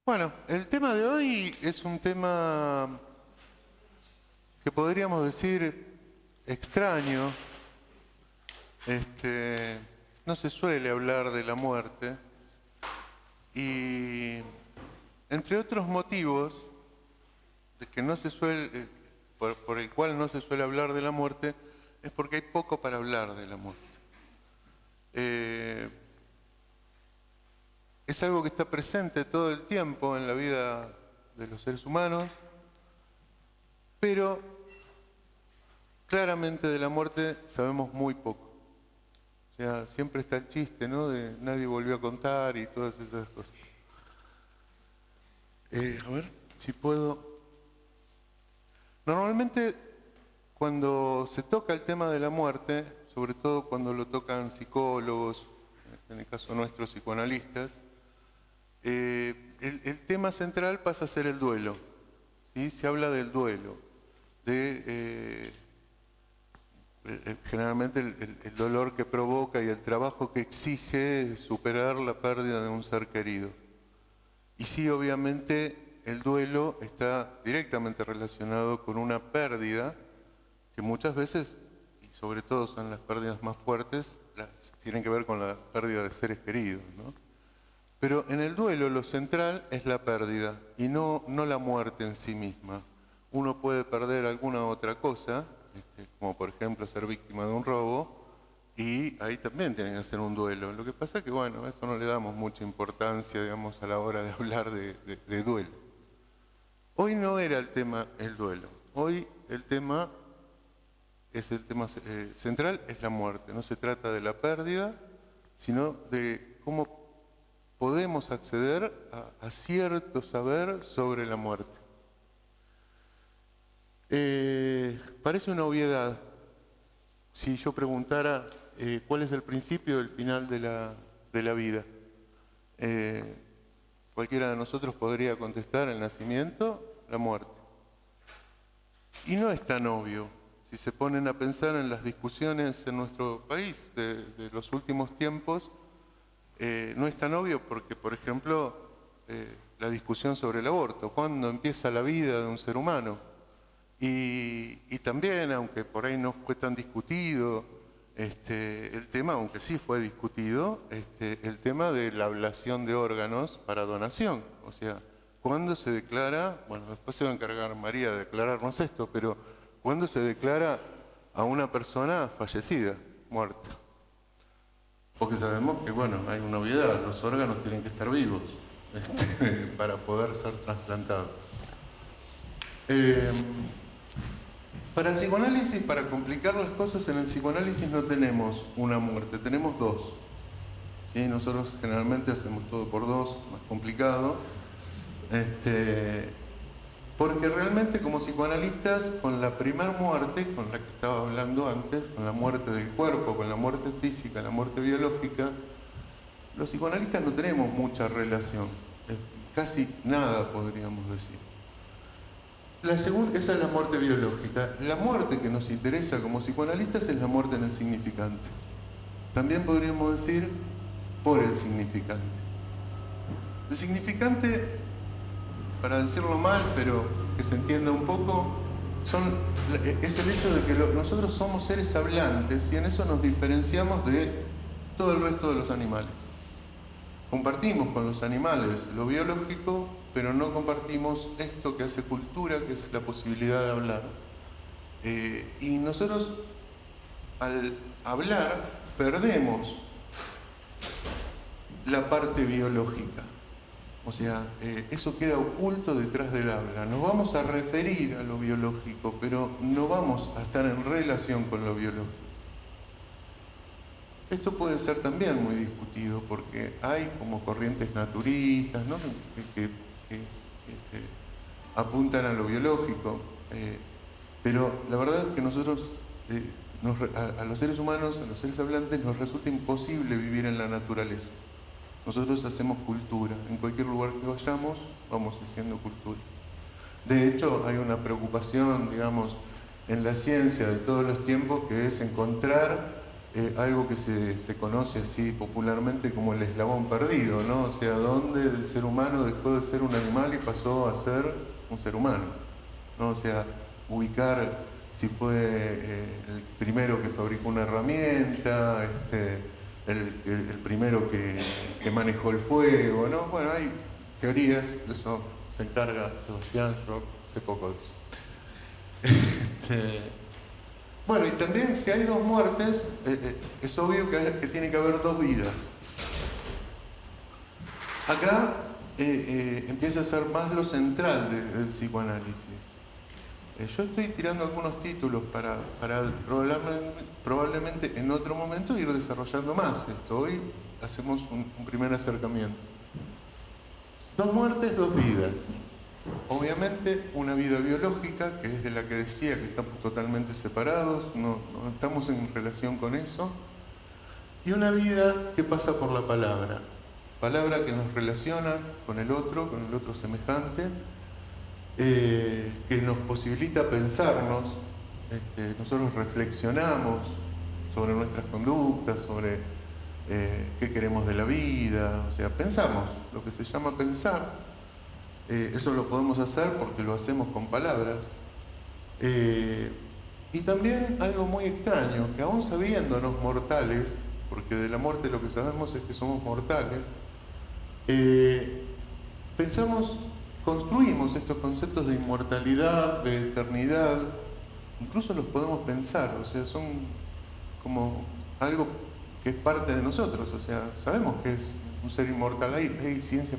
Bueno, el tema de hoy es un tema que podríamos decir extraño. No se suele hablar de la muerte y entre otros motivos de que no se suele, por el cual no se suele hablar de la muerte es porque hay poco para hablar de la muerte. Es algo que está presente todo el tiempo en la vida de los seres humanos, pero claramente de la muerte sabemos muy poco. O sea, siempre está el chiste, ¿no? De nadie volvió a contar y todas esas cosas. A ver, si puedo. Normalmente, cuando se toca el tema de la muerte, sobre todo cuando lo tocan psicólogos, en el caso nuestro psicoanalistas, el tema central pasa a ser el duelo. ¿Sí? Se habla del duelo, de generalmente el dolor que provoca y el trabajo que exige superar la pérdida de un ser querido. Y sí, obviamente, el duelo está directamente relacionado con una pérdida que muchas veces, y sobre todo son las pérdidas más fuertes, tienen que ver con la pérdida de seres queridos, ¿no? Pero en el duelo lo central es la pérdida y no la muerte en sí misma. Uno puede perder alguna otra cosa, como por ejemplo ser víctima de un robo, y ahí también tienen que hacer un duelo. Lo que pasa es que, bueno, a eso no le damos mucha importancia, digamos, a la hora de hablar de duelo. Hoy no era el tema el duelo. Hoy el tema central es la muerte. No se trata de la pérdida, sino de cómo podemos acceder a cierto saber sobre la muerte. Parece una obviedad si yo preguntara cuál es el principio del final de la vida. Cualquiera de nosotros podría contestar el nacimiento, la muerte. Y no es tan obvio. Si se ponen a pensar en las discusiones en nuestro país de los últimos tiempos, no es tan obvio porque, por ejemplo, la discusión sobre el aborto, ¿cuándo empieza la vida de un ser humano? Y también, aunque por ahí no fue tan discutido, el tema, aunque sí fue discutido, el tema de la ablación de órganos para donación. O sea, ¿cuándo se declara, bueno, después se va a encargar María de declararnos esto, pero ¿cuándo se declara a una persona fallecida, muerta? Porque sabemos que, bueno, hay una obviedad, los órganos tienen que estar vivos para poder ser trasplantados. Para el psicoanálisis, para complicar las cosas, en el psicoanálisis no tenemos una muerte, tenemos dos. ¿Sí? Nosotros generalmente hacemos todo por dos, más complicado. Porque realmente como psicoanalistas, con la primer muerte, con la que estaba hablando antes, con la muerte del cuerpo, con la muerte física, la muerte biológica, los psicoanalistas no tenemos mucha relación, casi nada podríamos decir. La segunda, esa es la muerte biológica. La muerte que nos interesa como psicoanalistas es la muerte en el significante. También podríamos decir por el significante. El significante, para decirlo mal, pero que se entienda un poco, es el hecho de que nosotros somos seres hablantes y en eso nos diferenciamos de todo el resto de los animales. Compartimos con los animales lo biológico, pero no compartimos esto que hace cultura, que es la posibilidad de hablar. Y nosotros, al hablar, perdemos la parte biológica. O sea, eso queda oculto detrás del habla. Nos vamos a referir a lo biológico, pero no vamos a estar en relación con lo biológico. Esto puede ser también muy discutido porque hay como corrientes naturistas, ¿no? que apuntan a lo biológico, pero la verdad es que nosotros, a los seres humanos, a los seres hablantes, nos resulta imposible vivir en la naturaleza. Nosotros hacemos cultura, en cualquier lugar que vayamos, vamos haciendo cultura. De hecho, hay una preocupación, digamos, en la ciencia de todos los tiempos, que es encontrar algo que se conoce así popularmente como el eslabón perdido, ¿no? O sea, dónde el ser humano dejó de ser un animal y pasó a ser un ser humano, ¿no? O sea, ubicar si fue el primero que fabricó una herramienta, el primero que manejó el fuego, ¿no? Bueno, hay teorías, de eso se encarga Sebastián, yo sé poco de eso. Bueno, y también si hay dos muertes, es obvio que tiene que haber dos vidas. Acá empieza a ser más lo central del psicoanálisis. Yo estoy tirando algunos títulos para probablemente en otro momento ir desarrollando más esto. Hoy hacemos un primer acercamiento. Dos muertes, dos vidas. Obviamente una vida biológica, que es de la que decía que estamos totalmente separados, no estamos en relación con eso, y una vida que pasa por la palabra que nos relaciona con el otro semejante, que nos posibilita pensarnos, nosotros reflexionamos sobre nuestras conductas, sobre qué queremos de la vida, o sea, pensamos, lo que se llama pensar. Eso lo podemos hacer porque lo hacemos con palabras. Y también algo muy extraño, que aún sabiéndonos mortales, porque de la muerte lo que sabemos es que somos mortales, construimos estos conceptos de inmortalidad, de eternidad, incluso los podemos pensar, o sea, son como algo que es parte de nosotros, o sea, sabemos que es un ser inmortal,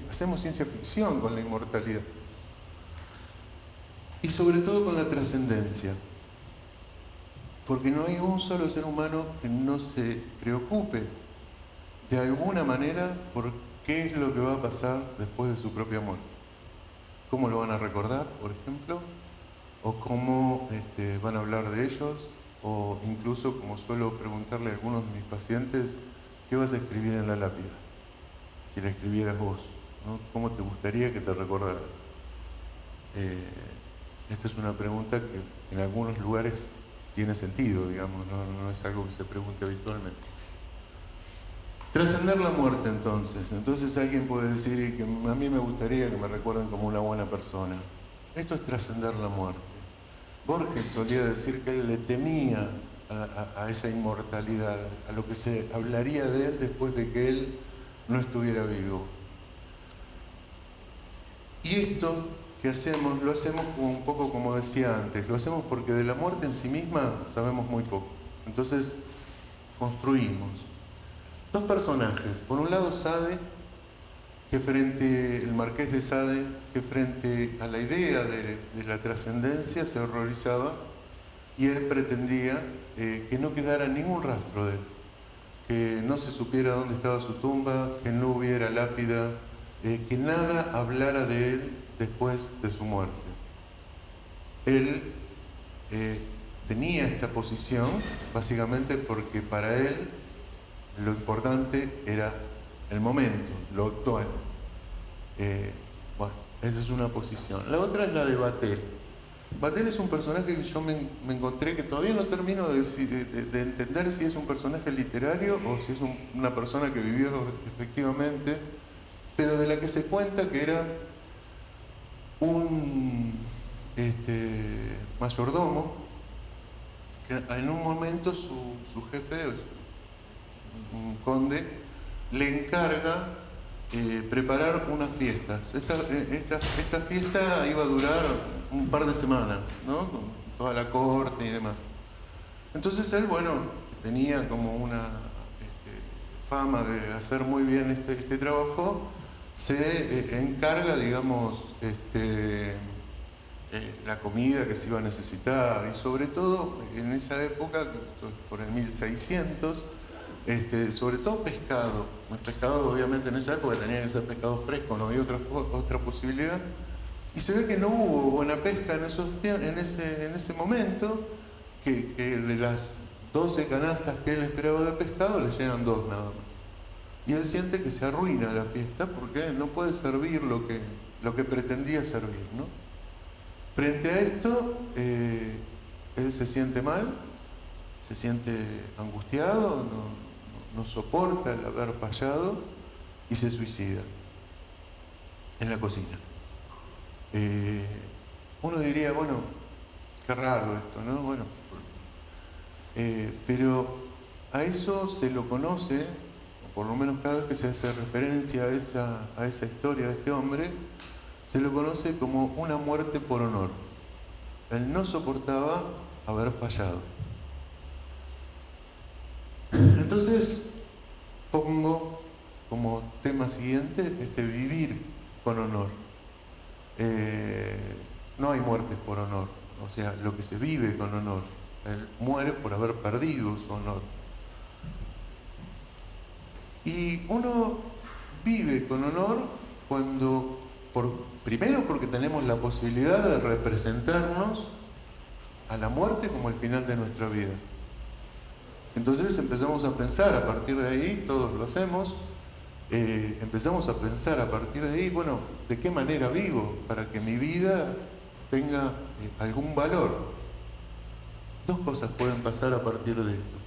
hacemos ciencia ficción con la inmortalidad. Y sobre todo con la trascendencia, porque no hay un solo ser humano que no se preocupe de alguna manera por qué es lo que va a pasar después de su propia muerte. ¿Cómo lo van a recordar, por ejemplo? ¿O cómo van a hablar de ellos? O incluso, como suelo preguntarle a algunos de mis pacientes, ¿qué vas a escribir en la lápida? Si la escribieras vos, ¿no? ¿Cómo te gustaría que te recordara? Esta es una pregunta que en algunos lugares tiene sentido, digamos, no es algo que se pregunte habitualmente. Trascender la muerte, entonces alguien puede decir que a mí me gustaría que me recuerden como una buena persona. Esto es trascender la muerte. Borges solía decir que él le temía a esa inmortalidad, a lo que se hablaría de él después de que él no estuviera vivo. Y esto que hacemos, lo hacemos un poco como decía antes, lo hacemos porque de la muerte en sí misma sabemos muy poco. Entonces construimos dos personajes. Por un lado Sade, el Marqués de Sade, que frente a la idea de la trascendencia se horrorizaba y él pretendía que no quedara ningún rastro de él, que no se supiera dónde estaba su tumba, que no hubiera lápida, que nada hablara de él después de su muerte. Él tenía esta posición básicamente porque para él lo importante era el momento, lo actual. Bueno, esa es una posición. La otra es la de Vatel. Vatel es un personaje que yo me encontré que todavía no termino de entender si es un personaje literario o si es una persona que vivió efectivamente, pero de la que se cuenta que era un mayordomo que en un momento su jefe, un conde, le encarga preparar unas fiestas. Esta fiesta iba a durar un par de semanas, ¿no? Con toda la corte y demás. Entonces él, bueno, tenía como una fama de hacer muy bien este trabajo, se encarga, digamos, la comida que se iba a necesitar y sobre todo en esa época, por el 1600, sobre todo pescado. El pescado obviamente en esa época tenía que ser pescado fresco, no había otra posibilidad. Y se ve que no hubo buena pesca en ese momento, que de las 12 canastas que él esperaba de pescado le llegan 2 nada más. Y él siente que se arruina la fiesta porque no puede servir lo que pretendía servir, ¿no? Frente a esto, él se siente mal, se siente angustiado, no soporta el haber fallado y se suicida en la cocina. Uno diría, bueno, qué raro esto, ¿no? Bueno, pero a eso se lo conoce, o por lo menos cada vez que se hace referencia a esa historia de este hombre, se lo conoce como una muerte por honor. Él no soportaba haber fallado. Entonces pongo como tema siguiente vivir con honor. No hay muertes por honor, o sea, lo que se vive con honor. Él muere por haber perdido su honor. Y uno vive con honor cuando, primero porque tenemos la posibilidad de representarnos a la muerte como el final de nuestra vida. Entonces empezamos a pensar a partir de ahí, todos lo hacemos, empezamos a pensar a partir de ahí, bueno, ¿de qué manera vivo para que mi vida tenga algún valor? Dos cosas pueden pasar a partir de eso.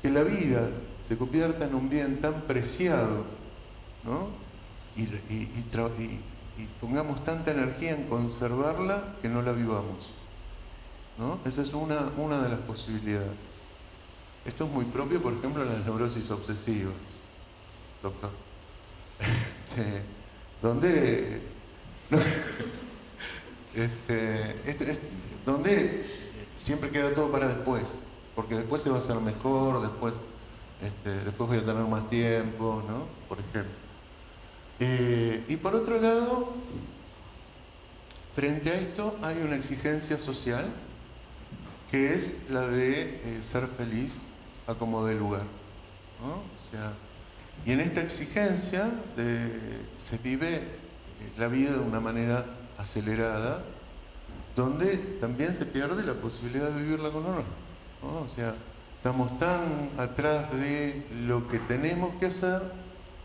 Que la vida se convierta en un bien tan preciado, ¿no? Y pongamos tanta energía en conservarla que no la vivamos, ¿no? Esa es una de las posibilidades. Esto es muy propio, por ejemplo, en las neurosis obsesivas, doctor. Donde donde siempre queda todo para después, porque después se va a hacer mejor, después voy a tener más tiempo, ¿no? Por ejemplo. Y por otro lado, frente a esto hay una exigencia social que es la de ser feliz a como dé lugar, ¿no? O sea, y en esta exigencia se vive la vida de una manera acelerada, donde también se pierde la posibilidad de vivirla con honor, ¿no? O sea, estamos tan atrás de lo que tenemos que hacer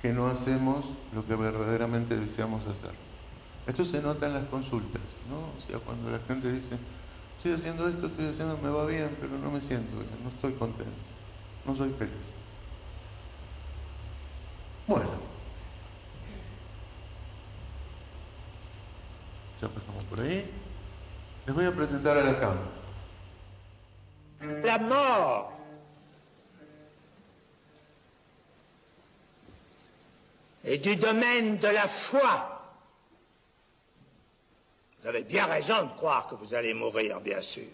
que no hacemos lo que verdaderamente deseamos hacer. Esto se nota en las consultas, ¿no? O sea, cuando la gente dice, estoy haciendo esto, me va bien, pero no me siento bien, no estoy contento, no soy feliz. Bueno, ya pasamos por ahí. Les voy a presentar a Lacan. La mort est du domaine de la foi. Vous avez bien raison de croire que vous allez mourir, bien sûr.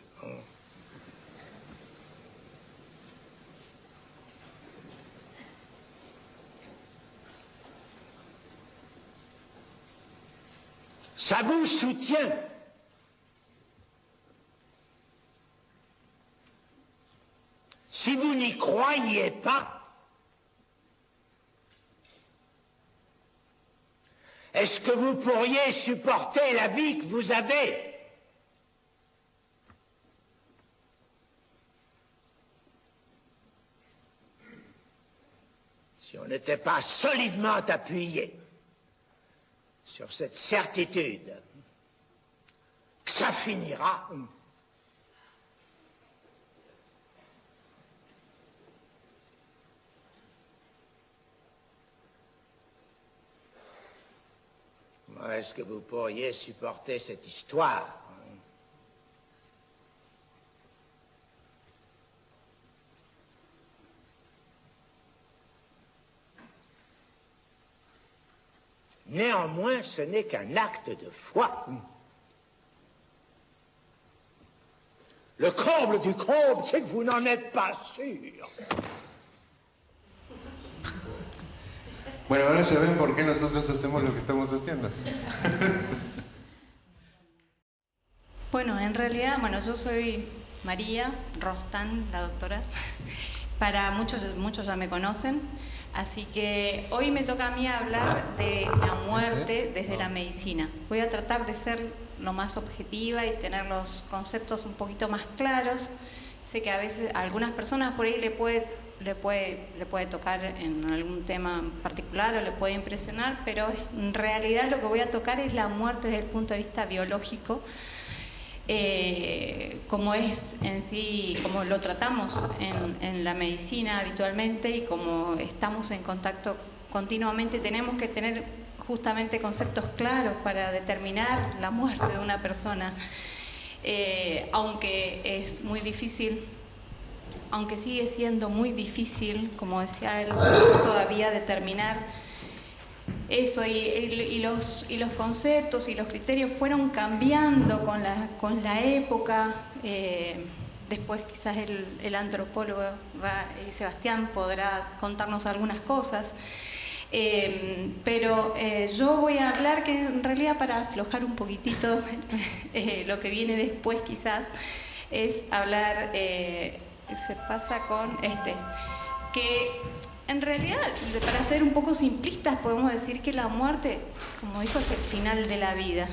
Ça vous soutient. Si vous n'y croyez pas, est-ce que vous pourriez supporter la vie que vous avez? Si on n'était pas solidement appuyé sur cette certitude que ça finira, comment est-ce que vous pourriez supporter cette histoire? Néanmoins, ce n'est qu'un acte de foi. Le comble du comble, c'est que vous n'en êtes pas sûr. Bueno, ahora ya ven por qué nosotros hacemos lo que estamos haciendo. Bueno, en realidad, yo soy María Rostán, la doctora. Para muchos ya me conocen. Así que hoy me toca a mí hablar de la muerte desde la medicina. Voy a tratar de ser lo más objetiva y tener los conceptos un poquito más claros. Sé que a veces a algunas personas por ahí le puede tocar en algún tema en particular o le puede impresionar, pero en realidad lo que voy a tocar es la muerte desde el punto de vista biológico. como es en sí, como lo tratamos en la medicina habitualmente y como estamos en contacto continuamente, tenemos que tener justamente conceptos claros para determinar la muerte de una persona, aunque es muy difícil, aunque sigue siendo muy difícil, como decía él, todavía determinar eso, y los conceptos y los criterios fueron cambiando con la época. Después quizás el antropólogo Sebastián podrá contarnos algunas cosas. Pero yo voy a hablar, que en realidad para aflojar un poquitito lo que viene después quizás, es hablar, se pasa con que en realidad, para ser un poco simplistas, podemos decir que la muerte, como dijo, es el final de la vida.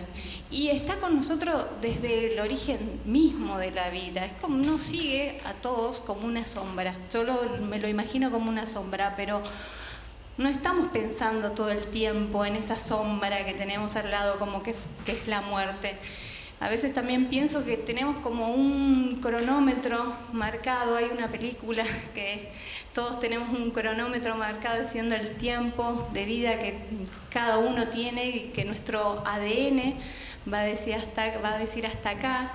Y está con nosotros desde el origen mismo de la vida. Es como, nos sigue a todos como una sombra. Yo me lo imagino como una sombra, pero no estamos pensando todo el tiempo en esa sombra que tenemos al lado, como que es la muerte. A veces también pienso que tenemos como un cronómetro marcado. Hay una película que todos tenemos un cronómetro marcado diciendo el tiempo de vida que cada uno tiene y que nuestro ADN va a decir hasta acá,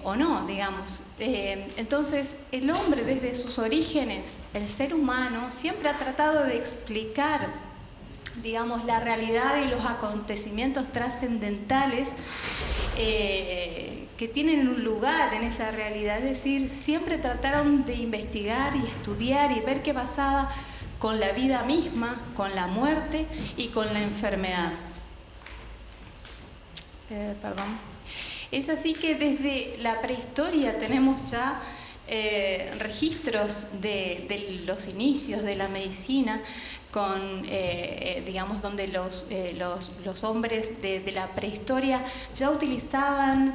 o no, digamos. Entonces, el hombre desde sus orígenes, el ser humano, siempre ha tratado de explicar, digamos, la realidad y los acontecimientos trascendentales que tienen un lugar en esa realidad. Es decir, siempre trataron de investigar y estudiar y ver qué pasaba con la vida misma, con la muerte y con la enfermedad. Perdón. Es así que desde la prehistoria tenemos ya registros de los inicios de la medicina, con, digamos, donde los hombres de la prehistoria ya utilizaban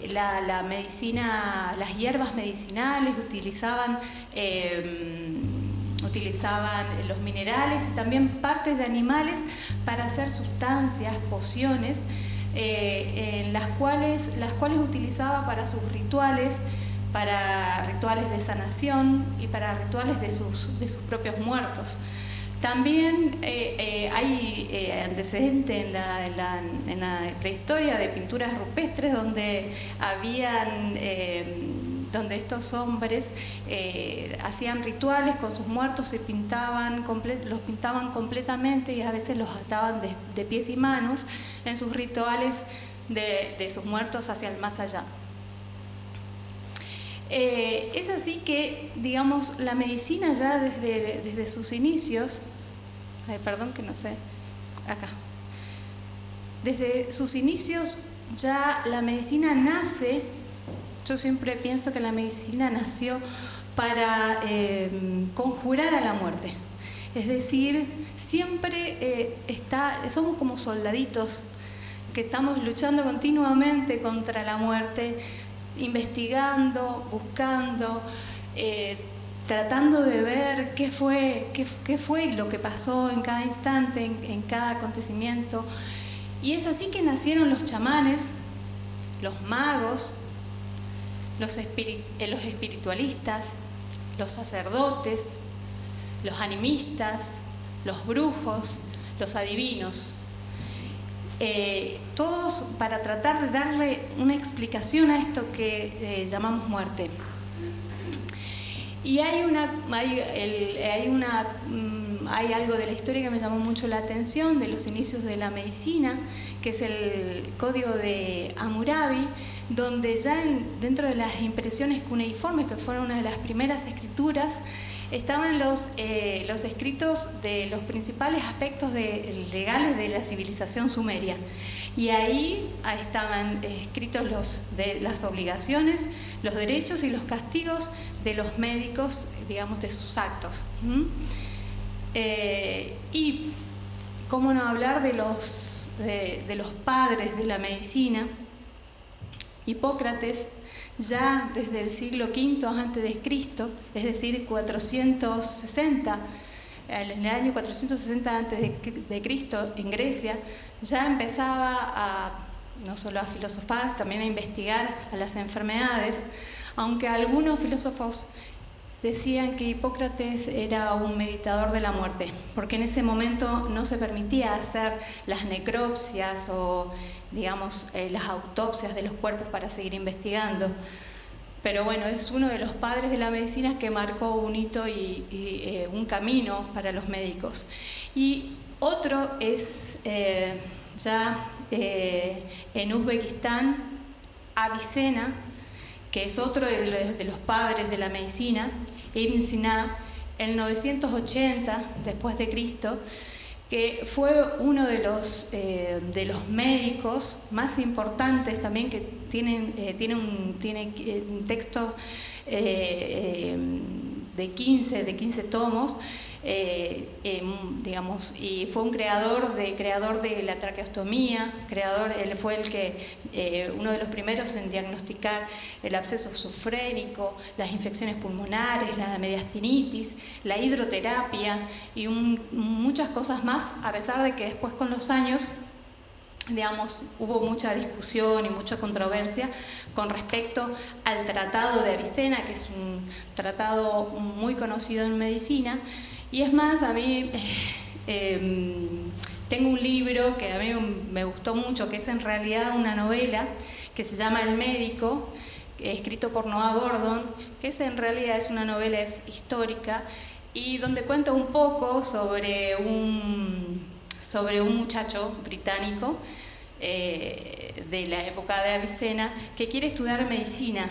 la medicina, las hierbas medicinales, utilizaban los minerales y también partes de animales para hacer sustancias, pociones, en las cuales utilizaba para sus rituales, para rituales de sanación y para rituales de sus propios muertos. También hay antecedentes en la prehistoria de pinturas rupestres donde donde estos hombres hacían rituales con sus muertos, los pintaban completamente y a veces los ataban de pies y manos en sus rituales de sus muertos hacia el más allá. Es así que, digamos, la medicina ya desde sus inicios, perdón que no sé, acá, desde sus inicios ya la medicina nace. Yo siempre pienso que la medicina nació para conjurar a la muerte. Es decir, siempre somos como soldaditos que estamos luchando continuamente contra la muerte, investigando, buscando, tratando de ver qué fue lo que pasó en cada instante, en cada acontecimiento. Y es así que nacieron los chamanes, los magos, los espiritualistas, los sacerdotes, los animistas, los brujos, los adivinos. Todos para tratar de darle una explicación a esto que llamamos muerte. Y hay algo de la historia que me llamó mucho la atención, de los inicios de la medicina, que es el Código de Hammurabi, donde ya dentro de las impresiones cuneiformes, que fueron una de las primeras escrituras, estaban los escritos de los principales aspectos legales de la civilización sumeria. Y ahí estaban escritos las obligaciones, los derechos y los castigos de los médicos, digamos, de sus actos. Y cómo no hablar de los padres de la medicina. Hipócrates, ya desde el siglo V a.C., es decir, 460, en el año 460 a.C. en Grecia, ya empezaba no solo a filosofar, también a investigar a las enfermedades, aunque algunos filósofos decían que Hipócrates era un meditador de la muerte, porque en ese momento no se permitía hacer las necropsias o, digamos, las autopsias de los cuerpos para seguir investigando. Pero bueno, es uno de los padres de la medicina que marcó un hito y un camino para los médicos. Y otro es en Uzbekistán, Avicena, que es otro de los padres de la medicina, Ibn Sina, en 980 después de Cristo, que fue uno de los médicos más importantes también, que tiene un texto de 15 tomos, digamos, y fue un creador de la traqueostomía, él fue uno de los primeros en diagnosticar el absceso esofrénico, las infecciones pulmonares, la mediastinitis, la hidroterapia y muchas cosas más, a pesar de que después con los años, digamos, hubo mucha discusión y mucha controversia con respecto al Tratado de Avicena, que es un tratado muy conocido en medicina. Y es más, a mí tengo un libro que a mí me gustó mucho, que es en realidad una novela que se llama El médico, escrito por Noah Gordon, que en realidad es una novela histórica y donde cuenta un poco sobre un muchacho británico de la época de Avicena que quiere estudiar medicina.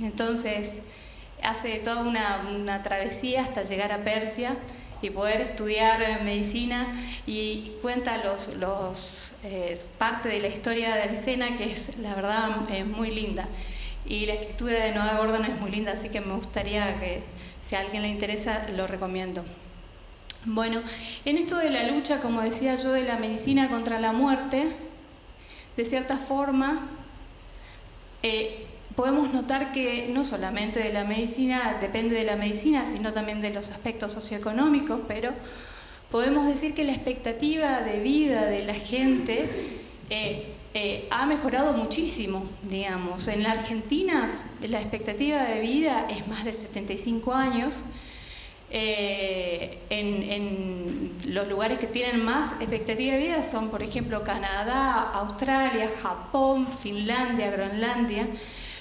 Entonces hace toda una travesía hasta llegar a Persia y poder estudiar medicina, y cuenta parte de la historia de Avicena, que es, la verdad, es muy linda. Y la escritura de Noah Gordon es muy linda, así que me gustaría que, si a alguien le interesa, lo recomiendo. Bueno, en esto de la lucha, como decía yo, de la medicina contra la muerte, de cierta forma, podemos notar que no solamente de la medicina, depende de la medicina, sino también de los aspectos socioeconómicos, pero podemos decir que la expectativa de vida de la gente ha mejorado muchísimo, digamos. En la Argentina la expectativa de vida es más de 75 años. En los lugares que tienen más expectativa de vida son, por ejemplo, Canadá, Australia, Japón, Finlandia, Groenlandia.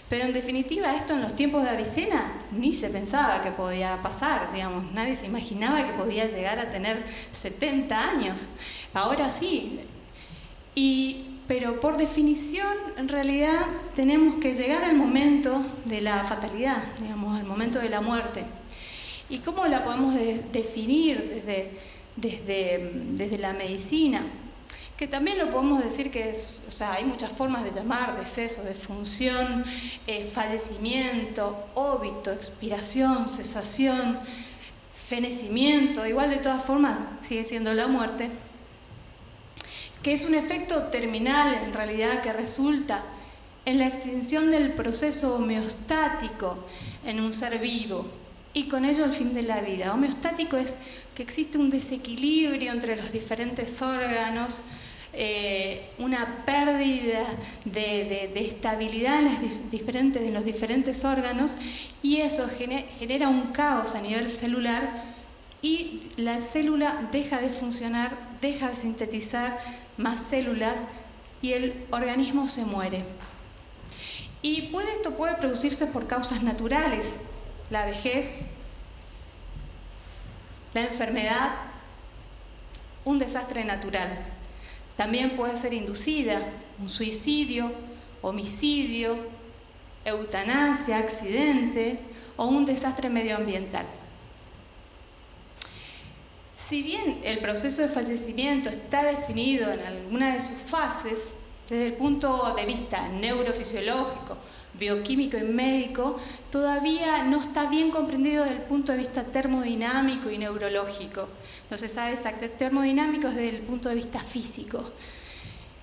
Pero en definitiva, esto en los tiempos de Avicena ni se pensaba que podía pasar, digamos, nadie se imaginaba que podía llegar a tener 70 años. Ahora sí. Pero por definición, en realidad, tenemos que llegar al momento de la fatalidad, digamos, al momento de la muerte. ¿Y cómo la podemos definir desde la medicina? Que también lo podemos decir que hay muchas formas de llamar: deceso, defunción, fallecimiento, óbito, expiración, cesación, fenecimiento. Igual, de todas formas, sigue siendo la muerte, que es un efecto terminal, en realidad, que resulta en la extinción del proceso homeostático en un ser vivo, y con ello el fin de la vida. Homeostático es que existe un desequilibrio entre los diferentes órganos, una pérdida de estabilidad en los diferentes órganos, y eso genera un caos a nivel celular, y la célula deja de funcionar, deja de sintetizar más células y el organismo se muere. Y esto puede producirse por causas naturales: la vejez, la enfermedad, un desastre natural. También puede ser inducida, un suicidio, homicidio, eutanasia, accidente o un desastre medioambiental. Si bien el proceso de fallecimiento está definido en alguna de sus fases, desde el punto de vista neurofisiológico, bioquímico y médico, todavía no está bien comprendido desde el punto de vista termodinámico y neurológico. No se sabe exactamente. Termodinámico es desde el punto de vista físico.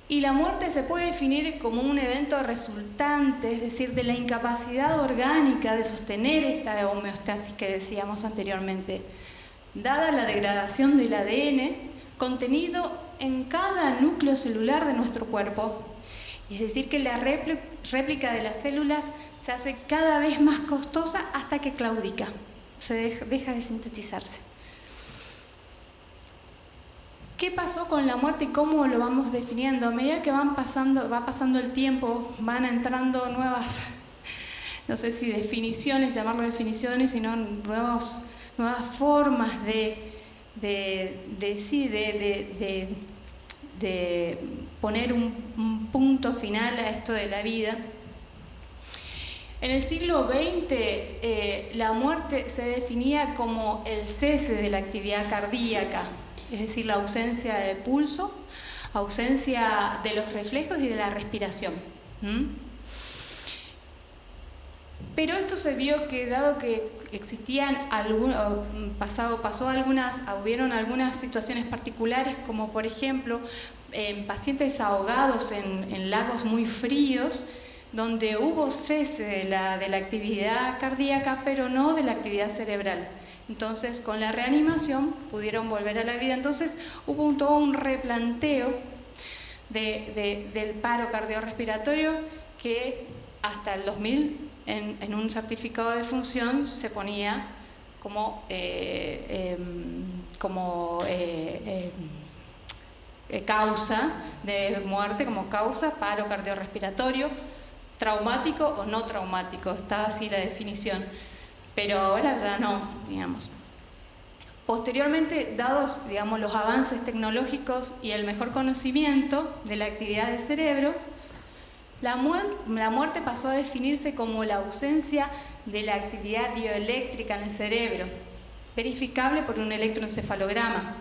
Y la muerte se puede definir como un evento resultante, es decir, de la incapacidad orgánica de sostener esta homeostasis que decíamos anteriormente, dada la degradación del ADN contenido en cada núcleo celular de nuestro cuerpo, Es decir, que la réplica de las células se hace cada vez más costosa hasta que claudica, deja de sintetizarse. ¿Qué pasó con la muerte y cómo lo vamos definiendo? A medida que va pasando el tiempo, van entrando nuevas, no sé si definiciones, llamarlo definiciones, sino nuevas formas de poner un punto final a esto de la vida. En el siglo XX, la muerte se definía como el cese de la actividad cardíaca, es decir, la ausencia de pulso, ausencia de los reflejos y de la respiración. Pero esto se vio que, dado que hubieron algunas situaciones particulares, como por ejemplo pacientes ahogados en lagos muy fríos, donde hubo cese de la actividad cardíaca, pero no de la actividad cerebral. Entonces, con la reanimación pudieron volver a la vida. Entonces, hubo todo un replanteo del paro cardiorrespiratorio que hasta el 2000, en un certificado de función, se ponía como causa de muerte, como causa paro cardiorrespiratorio, traumático o no traumático, estaba así la definición. Pero ahora ya no, digamos. Posteriormente, dados, digamos, los avances tecnológicos y el mejor conocimiento de la actividad del cerebro, la muerte pasó a definirse como la ausencia de la actividad bioeléctrica en el cerebro, verificable por un electroencefalograma.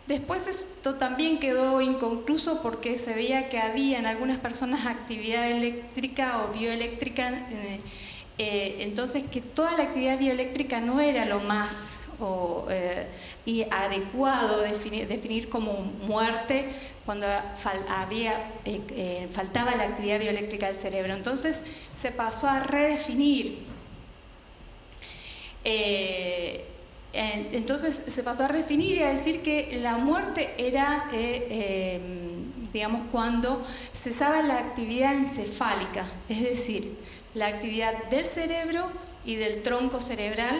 Después esto también quedó inconcluso porque se veía que había en algunas personas actividad eléctrica o bioeléctrica, entonces que toda la actividad bioeléctrica no era lo más y adecuado definir como muerte cuando faltaba la actividad bioeléctrica del cerebro. Entonces se pasó a redefinir. Entonces se pasó a redefinir y a decir que la muerte era, digamos, cuando cesaba la actividad encefálica, es decir, la actividad del cerebro y del tronco cerebral,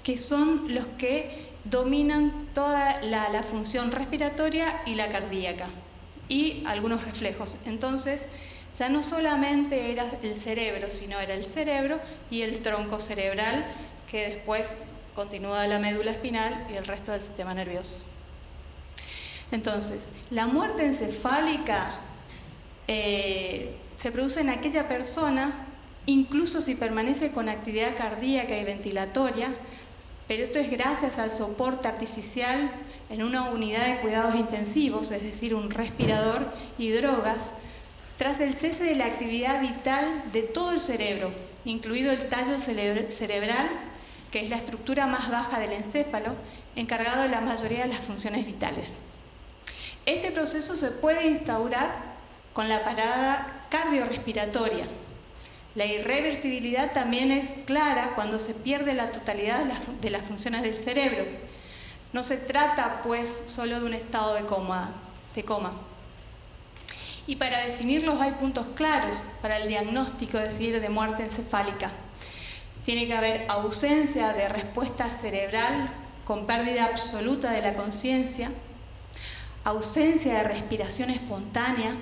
que son los que dominan toda la función respiratoria y la cardíaca, y algunos reflejos. Entonces, ya no solamente era el cerebro, sino era el cerebro y el tronco cerebral, que después continúa la médula espinal y el resto del sistema nervioso. Entonces, la muerte encefálica se produce en aquella persona, incluso si permanece con actividad cardíaca y ventilatoria, pero esto es gracias al soporte artificial en una unidad de cuidados intensivos, es decir, un respirador y drogas, tras el cese de la actividad vital de todo el cerebro, incluido el tallo cerebral, que es la estructura más baja del encéfalo, encargado de la mayoría de las funciones vitales. Este proceso se puede instaurar con la parada cardiorrespiratoria. La irreversibilidad también es clara cuando se pierde la totalidad de las funciones del cerebro. No se trata, pues, solo de un estado de coma. Y para definirlos hay puntos claros para el diagnóstico de muerte encefálica. Tiene que haber ausencia de respuesta cerebral con pérdida absoluta de la conciencia, ausencia de respiración espontánea,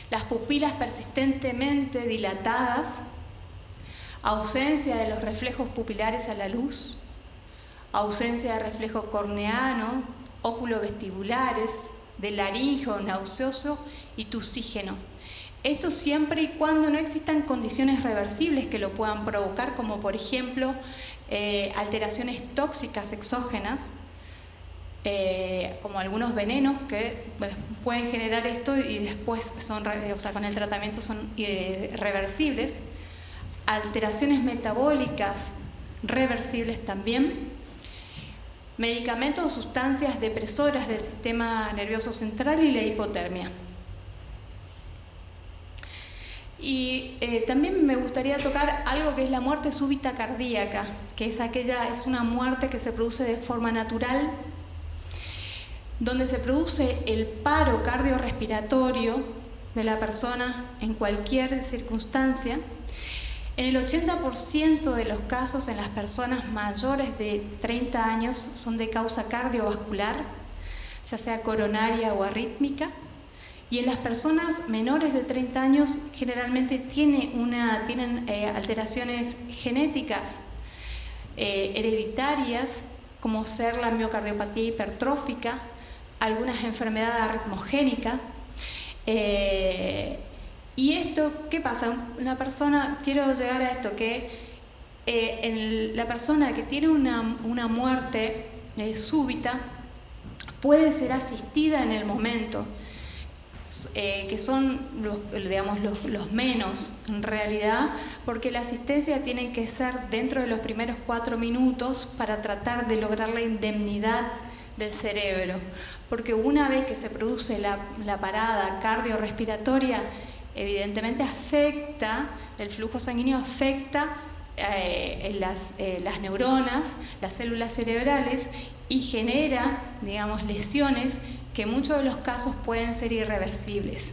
las pupilas persistentemente dilatadas, ausencia de los reflejos pupilares a la luz, ausencia de reflejo corneano, óculo-vestibulares, de laríngeo nauseoso y tusígeno. Esto siempre y cuando no existan condiciones reversibles que lo puedan provocar, como por ejemplo alteraciones tóxicas exógenas, como algunos venenos que pueden generar esto y después con el tratamiento son reversibles, alteraciones metabólicas reversibles también, medicamentos o sustancias depresoras del sistema nervioso central y la hipotermia. Y también me gustaría tocar algo que es la muerte súbita cardíaca, que es una muerte que se produce de forma natural, donde se produce el paro cardiorrespiratorio de la persona en cualquier circunstancia. En el 80% de los casos en las personas mayores de 30 años son de causa cardiovascular, ya sea coronaria o arrítmica. Y en las personas menores de 30 años generalmente tienen alteraciones genéticas hereditarias, como ser la miocardiopatía hipertrófica, algunas enfermedades arritmogénicas. Y esto, ¿qué pasa? Una persona, quiero llegar a esto, que la persona que tiene una muerte súbita puede ser asistida en el momento, que son los menos en realidad, porque la asistencia tiene que ser dentro de los primeros 4 minutos para tratar de lograr la indemnidad del cerebro, porque una vez que se produce la parada cardiorrespiratoria, evidentemente afecta, el flujo sanguíneo afecta las neuronas, las células cerebrales, y genera, digamos, lesiones que en muchos de los casos pueden ser irreversibles.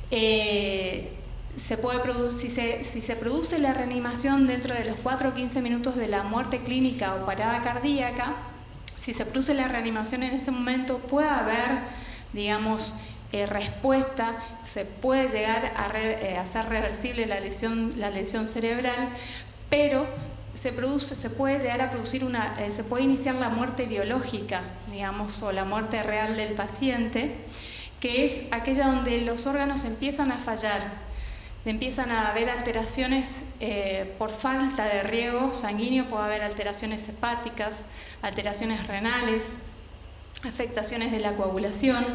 Se puede producir, si se produce la reanimación dentro de los 4 o 15 minutos de la muerte clínica o parada cardíaca, si se produce la reanimación en ese momento, puede haber, digamos, respuesta, se puede llegar a hacer reversible la lesión cerebral, pero se puede llegar a producir se puede iniciar la muerte biológica, digamos, o la muerte real del paciente, que es aquella donde los órganos empiezan a fallar, empiezan a haber alteraciones por falta de riego sanguíneo, puede haber alteraciones hepáticas, alteraciones renales, afectaciones de la coagulación.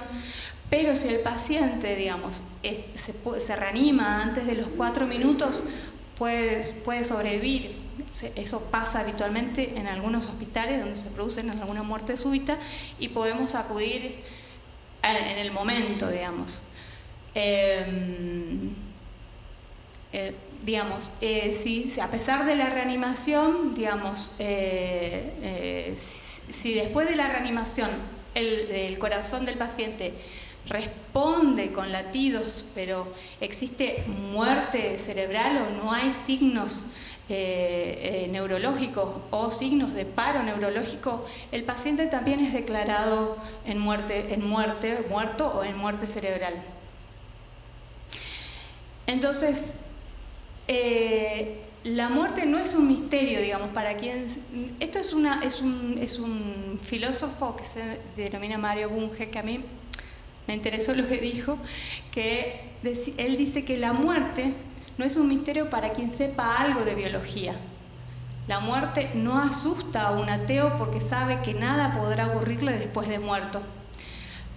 Pero si el paciente, digamos, se reanima antes de los 4 minutos, puede sobrevivir. Eso pasa habitualmente en algunos hospitales donde se producen alguna muerte súbita y podemos acudir en el momento, digamos. Si a pesar de la reanimación, digamos, si después de la reanimación el corazón del paciente responde con latidos, pero existe muerte cerebral o no hay signos neurológicos o signos de paro neurológico, el paciente también es declarado muerto o en muerte cerebral. Entonces, la muerte no es un misterio, digamos, para quien... Esto es un filósofo que se denomina Mario Bunge, que a mí me interesó lo que dijo, que él dice que la muerte no es un misterio para quien sepa algo de biología. La muerte no asusta a un ateo porque sabe que nada podrá ocurrirle después de muerto.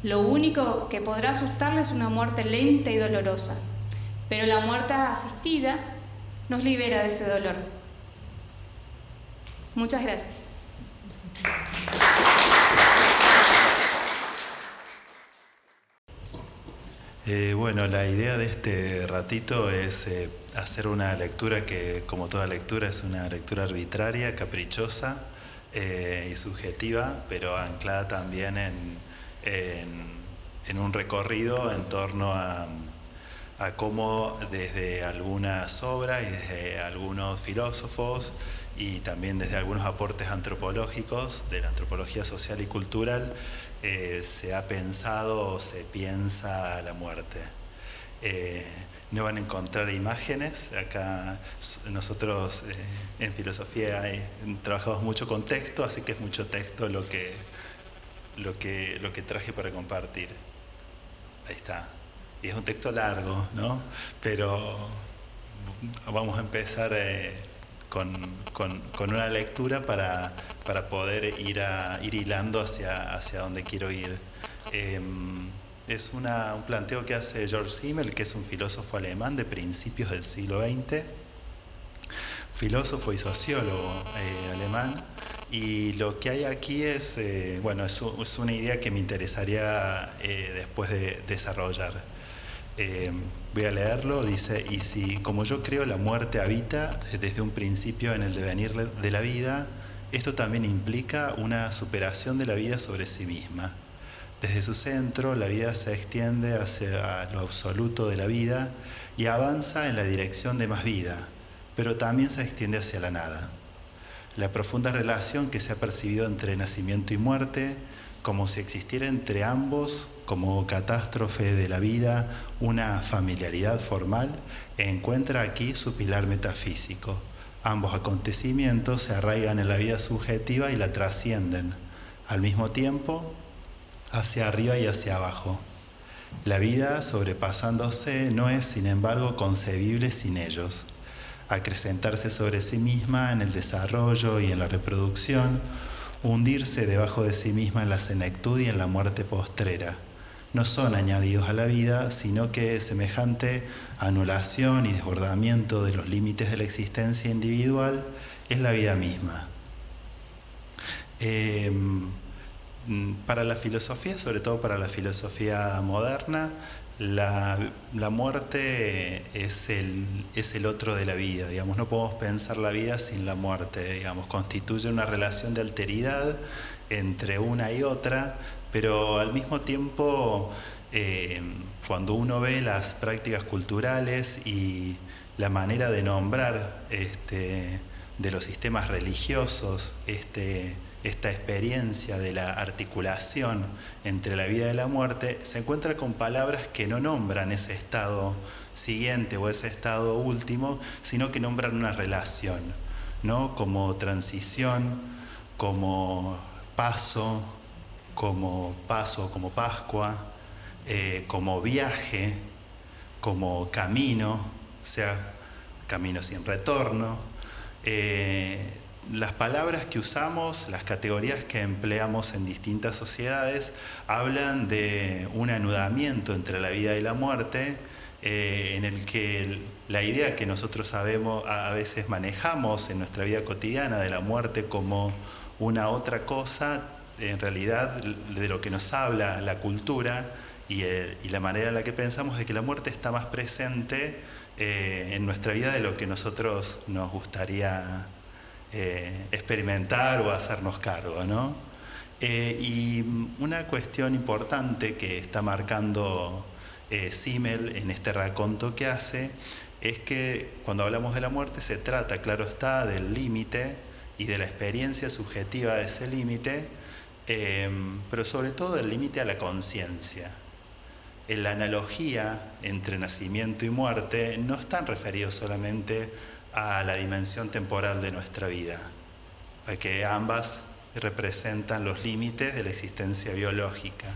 Lo único que podrá asustarle es una muerte lenta y dolorosa, pero la muerte asistida nos libera de ese dolor. Muchas gracias. Bueno, la idea de este ratito es hacer una lectura que, como toda lectura, es una lectura arbitraria, caprichosa y subjetiva, pero anclada también en un recorrido en torno a cómo desde algunas obras y desde algunos filósofos y también desde algunos aportes antropológicos de la antropología social y cultural se ha pensado o se piensa la muerte. No van a encontrar imágenes. Acá nosotros en filosofía trabajamos mucho con texto, así que es mucho texto lo que traje para compartir. Ahí está. Y es un texto largo, ¿no? Pero vamos a empezar con una lectura para poder ir hilando hacia donde quiero ir. Es un planteo que hace George Simmel, que es un filósofo alemán de principios del siglo XX, filósofo y sociólogo alemán, y lo que hay aquí es una idea que me interesaría después de desarrollar. Voy a leerlo. Dice: y si, como yo creo, la muerte habita desde un principio en el devenir de la vida, esto también implica una superación de la vida sobre sí misma. Desde su centro, la vida se extiende hacia lo absoluto de la vida y avanza en la dirección de más vida, pero también se extiende hacia la nada. La profunda relación que se ha percibido entre nacimiento y muerte, como si existiera entre ambos, como catástrofe de la vida, una familiaridad formal, encuentra aquí su pilar metafísico. Ambos acontecimientos se arraigan en la vida subjetiva y la trascienden, al mismo tiempo, hacia arriba y hacia abajo. La vida, sobrepasándose, no es, sin embargo, concebible sin ellos. Acrecentarse sobre sí misma en el desarrollo y en la reproducción, hundirse debajo de sí misma en la senectud y en la muerte postrera, no son añadidos a la vida, sino que semejante anulación y desbordamiento de los límites de la existencia individual es la vida misma. Para la filosofía, sobre todo para la filosofía moderna, la muerte es el otro de la vida, digamos, no podemos pensar la vida sin la muerte, digamos, constituye una relación de alteridad entre una y otra, pero al mismo tiempo, cuando uno ve las prácticas culturales y la manera de nombrar de los sistemas religiosos, esta experiencia de la articulación entre la vida y la muerte, se encuentra con palabras que no nombran ese estado siguiente o ese estado último, sino que nombran una relación, ¿no? Como transición, como paso, como Pascua, como viaje, como camino, o sea, camino sin retorno. Las palabras que usamos, las categorías que empleamos en distintas sociedades, hablan de un anudamiento entre la vida y la muerte, en el que la idea que nosotros sabemos, a veces manejamos en nuestra vida cotidiana de la muerte como una otra cosa, en realidad de lo que nos habla la cultura y la manera en la que pensamos de que la muerte está más presente en nuestra vida de lo que nosotros nos gustaría experimentar o hacernos cargo, ¿no? Y una cuestión importante que está marcando Simmel en este raconto que hace es que cuando hablamos de la muerte se trata, claro está, del límite y de la experiencia subjetiva de ese límite, pero sobre todo del límite a la conciencia. En la analogía entre nacimiento y muerte no están referidos solamente a la dimensión temporal de nuestra vida, a que ambas representan los límites de la existencia biológica,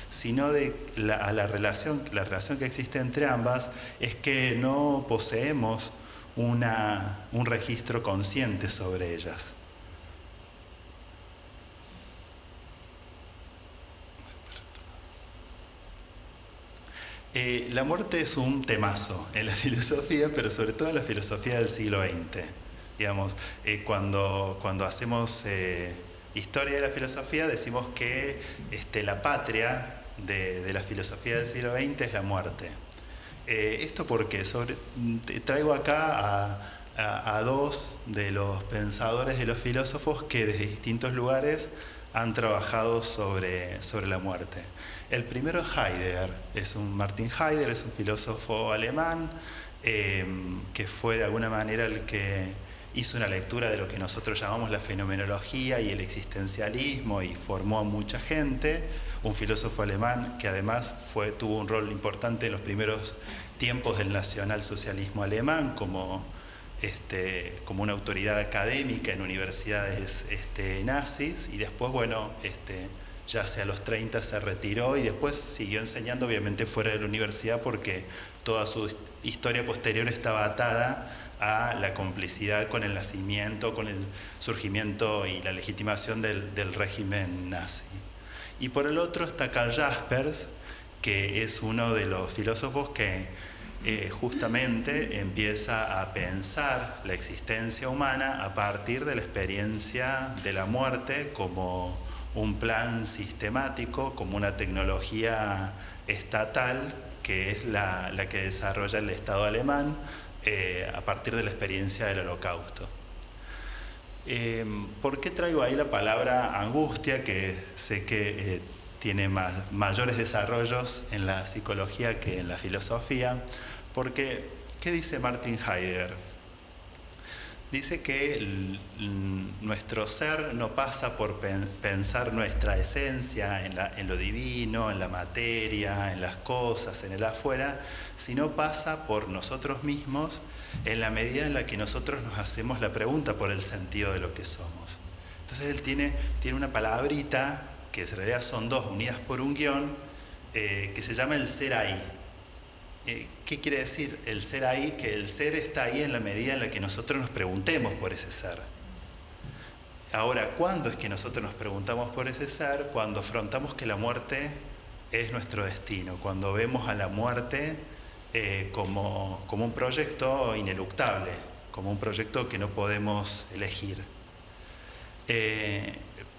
sino a la relación que existe entre ambas es que no poseemos un registro consciente sobre ellas. La muerte es un temazo en la filosofía, pero sobre todo en la filosofía del siglo XX. Digamos, cuando hacemos historia de la filosofía, decimos que la patria de la filosofía del siglo XX es la muerte. Esto porque traigo acá a dos de los pensadores, de los filósofos que desde distintos lugares han trabajado sobre la muerte. El primero es Heidegger, Martin Heidegger, es un filósofo alemán que fue de alguna manera el que hizo una lectura de lo que nosotros llamamos la fenomenología y el existencialismo y formó a mucha gente. Un filósofo alemán que además tuvo un rol importante en los primeros tiempos del nacionalsocialismo alemán como una autoridad académica en universidades nazis, y después, bueno, ya hacia los 30 se retiró y después siguió enseñando, obviamente fuera de la universidad, porque toda su historia posterior estaba atada a la complicidad con el nacimiento, con el surgimiento y la legitimación del régimen nazi. Y por el otro está Karl Jaspers, que es uno de los filósofos que justamente empieza a pensar la existencia humana a partir de la experiencia de la muerte como un plan sistemático, como una tecnología estatal que es la que desarrolla el Estado alemán a partir de la experiencia del Holocausto. ¿Por qué traigo ahí la palabra angustia? Que sé que tiene mayores desarrollos en la psicología que en la filosofía, porque, ¿qué dice Martin Heidegger? Dice que nuestro ser no pasa por pensar nuestra esencia en lo divino, en la materia, en las cosas, en el afuera, sino pasa por nosotros mismos en la medida en la que nosotros nos hacemos la pregunta por el sentido de lo que somos. Entonces él tiene una palabrita, que en realidad son dos unidas por un guión, que se llama el ser ahí. ¿Qué quiere decir el ser ahí? Que el ser está ahí en la medida en la que nosotros nos preguntemos por ese ser. Ahora, ¿cuándo es que nosotros nos preguntamos por ese ser? Cuando afrontamos que la muerte es nuestro destino, cuando vemos a la muerte como un proyecto ineluctable, como un proyecto que no podemos elegir.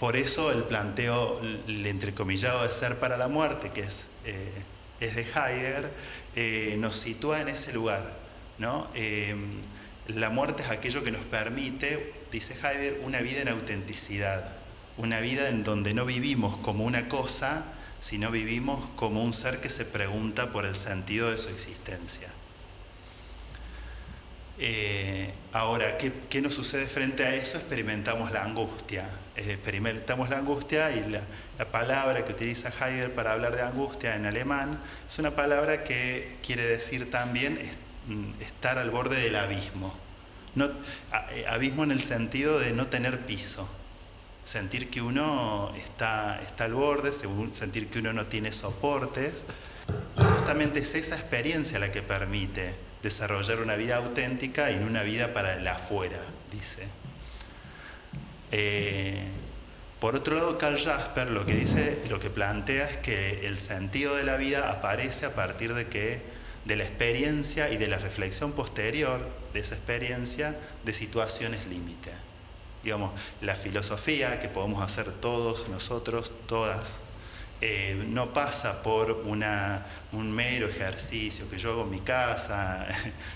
Por eso el planteo, el entrecomillado de ser para la muerte, que es de Heidegger, nos sitúa en ese lugar, ¿no? La muerte es aquello que nos permite, dice Heidegger, una vida en autenticidad, una vida en donde no vivimos como una cosa, sino vivimos como un ser que se pregunta por el sentido de su existencia. Ahora, ¿qué nos sucede frente a eso? Experimentamos la angustia. Experimentamos la angustia, y la palabra que utiliza Heidegger para hablar de angustia en alemán es una palabra que quiere decir también estar al borde del abismo. Abismo en el sentido de no tener piso. Sentir que uno está al borde, sentir que uno no tiene soportes. Justamente es esa experiencia la que permite desarrollar una vida auténtica y no una vida para el afuera, dice. Por otro lado, Karl Jasper lo que plantea es que el sentido de la vida aparece a partir de la experiencia y de la reflexión posterior de esa experiencia de situaciones límite. Digamos, la filosofía que podemos hacer todos nosotros, todas, no pasa por un mero ejercicio que yo hago en mi casa,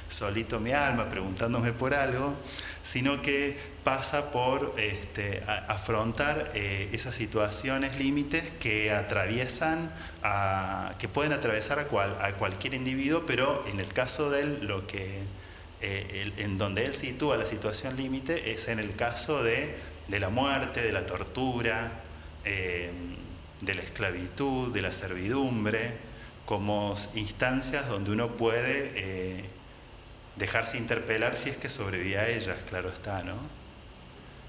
solito mi alma, preguntándome por algo, sino que pasa por afrontar esas situaciones límites que atraviesan, que pueden atravesar a cualquier individuo, pero en el caso de él, en donde él sitúa la situación límite es en el caso de la muerte, de la tortura, de la esclavitud, de la servidumbre, como instancias donde uno puede dejarse interpelar si es que sobrevive a ellas, claro está, ¿no?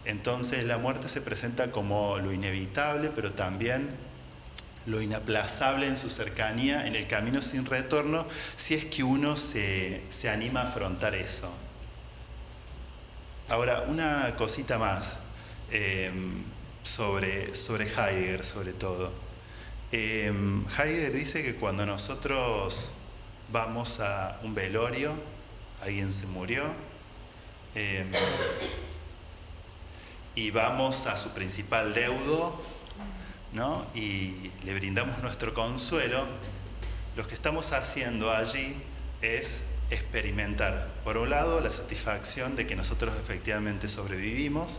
Entonces la muerte se presenta como lo inevitable, pero también lo inaplazable en su cercanía, en el camino sin retorno, si es que uno se anima a afrontar eso. Ahora, una cosita más sobre Heidegger, sobre todo. Heidegger dice que cuando nosotros vamos a un velorio, alguien se murió, y vamos a su principal deudo, ¿no? Y le brindamos nuestro consuelo, lo que estamos haciendo allí es experimentar, por un lado, la satisfacción de que nosotros efectivamente sobrevivimos,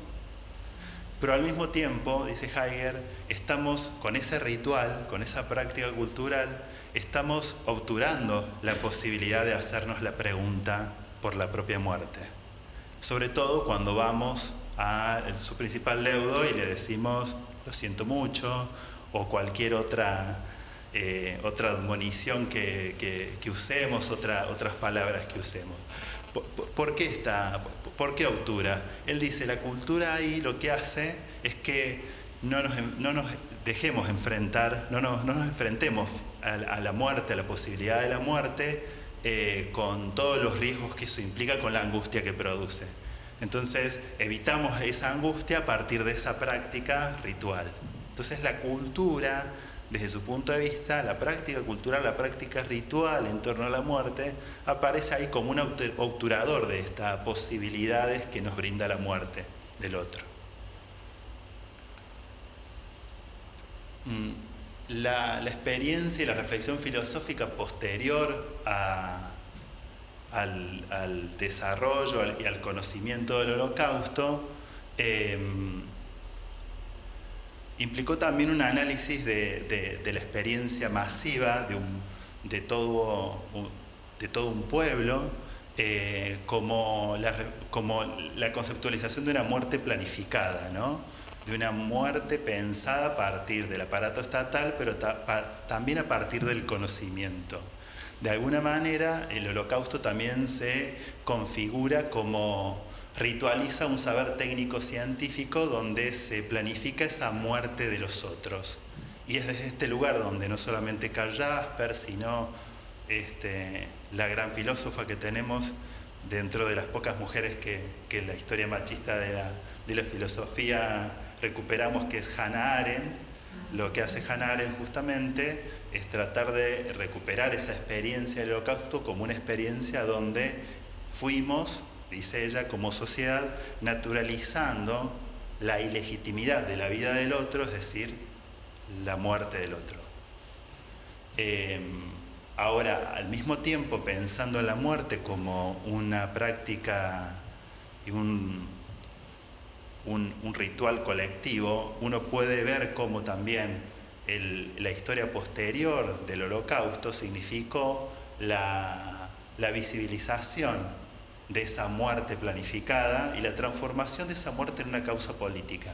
pero al mismo tiempo, dice Heidegger, estamos con ese ritual, con esa práctica cultural, estamos obturando la posibilidad de hacernos la pregunta por la propia muerte. Sobre todo cuando vamos a su principal deudo y le decimos, lo siento mucho, o cualquier otra admonición que usemos, otras palabras que usemos. ¿Por qué obtura? Él dice, la cultura ahí lo que hace es que no nos dejemos enfrentar, no nos enfrentemos a la muerte, a la posibilidad de la muerte, con todos los riesgos que eso implica, con la angustia que produce. Entonces evitamos esa angustia a partir de esa práctica ritual. Entonces la cultura, desde su punto de vista, la práctica cultural, la práctica ritual en torno a la muerte, aparece ahí como un obturador de estas posibilidades que nos brinda la muerte del otro. La experiencia y la reflexión filosófica posterior al desarrollo y al implicó también un análisis de la experiencia masiva de todo un pueblo, como la conceptualización de una muerte planificada, ¿no? De una muerte pensada a partir del aparato estatal, pero también a partir del conocimiento. De alguna manera, el Holocausto también se configura como ritualiza un saber técnico-científico donde se planifica esa muerte de los otros. Y es desde este lugar donde no solamente Karl Jasper, sino la gran filósofa que tenemos dentro de las pocas mujeres que la historia machista de la filosofía recuperamos, que es Hannah Arendt. Lo que hace Hannah Arendt justamente es tratar de recuperar esa experiencia del Holocausto como una experiencia donde fuimos, dice ella, como sociedad, naturalizando la ilegitimidad de la vida del otro, es decir, la muerte del otro. Ahora, al mismo tiempo, pensando en la muerte como una práctica y un ritual colectivo, uno puede ver cómo también la historia posterior del Holocausto significó la visibilización de esa muerte planificada y la transformación de esa muerte en una causa política.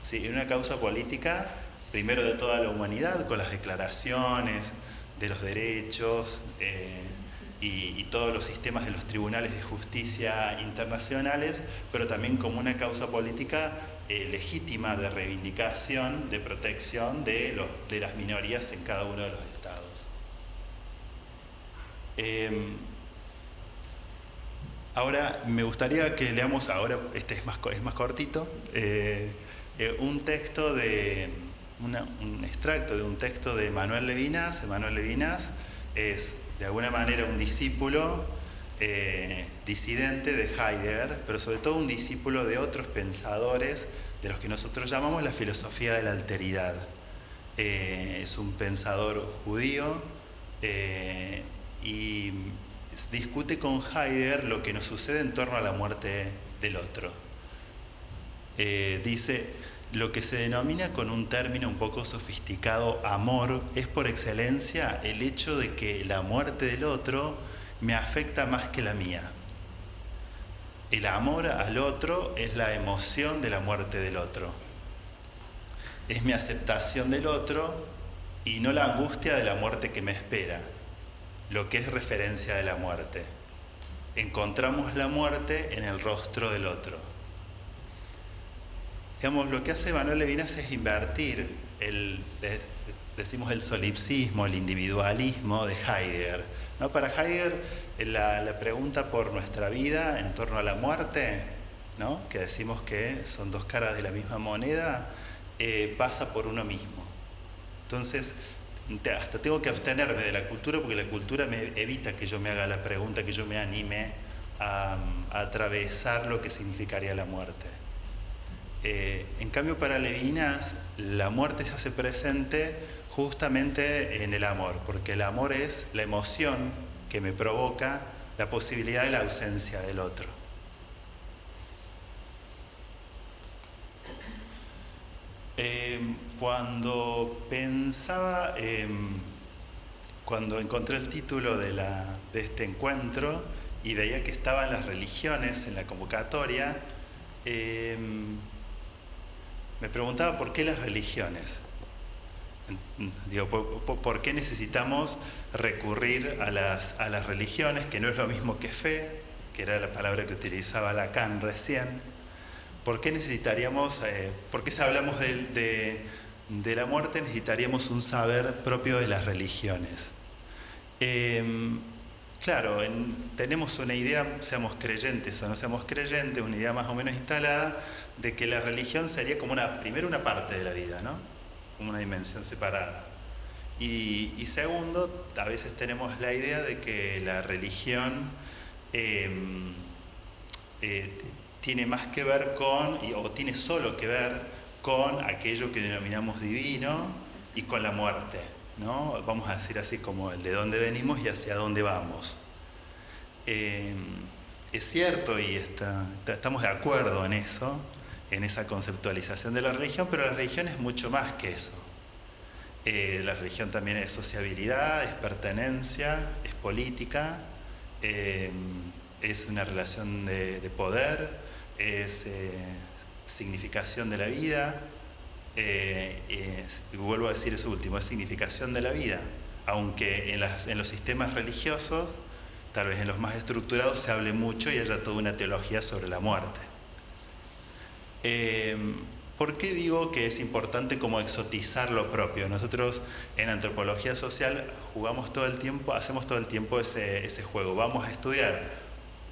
Sí, en una causa política, primero de toda la humanidad, con las declaraciones de los derechos y todos los sistemas de los tribunales de justicia internacionales, pero también como una causa política legítima de reivindicación, de protección de las minorías en cada uno de los estados. Ahora me gustaría que leamos, ahora este es más cortito, un texto un extracto de un texto de Emmanuel Levinas. Emmanuel Levinas es de alguna manera un discípulo disidente de Heidegger, pero sobre todo un discípulo de otros pensadores de los que nosotros llamamos la filosofía de la alteridad. Es un pensador judío y discute con Heidegger lo que nos sucede en torno a la muerte del otro. Dice: lo que se denomina con un término un poco sofisticado amor es por excelencia el hecho de que la muerte del otro me afecta más que la mía. El amor al otro es la emoción de la muerte del otro. Es mi aceptación del otro y no la angustia de la muerte que me espera, lo que es referencia de la muerte. Encontramos la muerte en el rostro del otro. Digamos, lo que hace Emmanuel Levinas es invertir decimos el solipsismo, el individualismo de Heidegger, ¿no? Para Heidegger, la pregunta por nuestra vida en torno a la muerte, ¿no? Que decimos que son dos caras de la misma moneda, pasa por uno mismo. Entonces, hasta tengo que abstenerme de la cultura porque la cultura me evita que yo me haga la pregunta, que yo me anime a atravesar lo que significaría la muerte. En cambio, para Levinas, la muerte se hace presente justamente en el amor, porque el amor es la emoción que me provoca la posibilidad de la ausencia del otro. Cuando pensaba, cuando encontré el título de este encuentro y veía que estaban las religiones en la convocatoria, me preguntaba por qué las religiones. Digo, ¿por qué necesitamos recurrir a las religiones, que no es lo mismo que fe, que era la palabra que utilizaba Lacan recién? ¿Por qué necesitaríamos, por qué si hablamos de la muerte necesitaríamos un saber propio de las religiones? Claro, tenemos una idea, seamos creyentes o no seamos creyentes, una idea más o menos instalada de que la religión sería como primero una parte de la vida, ¿no? Como una dimensión separada. Y segundo, a veces tenemos la idea de que la religión tiene más que ver o tiene solo que ver con aquello que denominamos divino y con la muerte, ¿no? Vamos a decir así como el de dónde venimos y hacia dónde vamos. Es cierto y estamos de acuerdo en eso, en esa conceptualización de la religión, pero la religión es mucho más que eso. La religión también es sociabilidad, es pertenencia, es política, es una relación de poder, es significación de la vida, y vuelvo a decir eso último, es significación de la vida, aunque en los sistemas religiosos, tal vez en los más estructurados, se hable mucho y haya toda una teología sobre la muerte. ¿Por qué digo que es importante como exotizar lo propio? Nosotros en antropología social jugamos todo el tiempo, hacemos todo el tiempo ese juego. Vamos a estudiar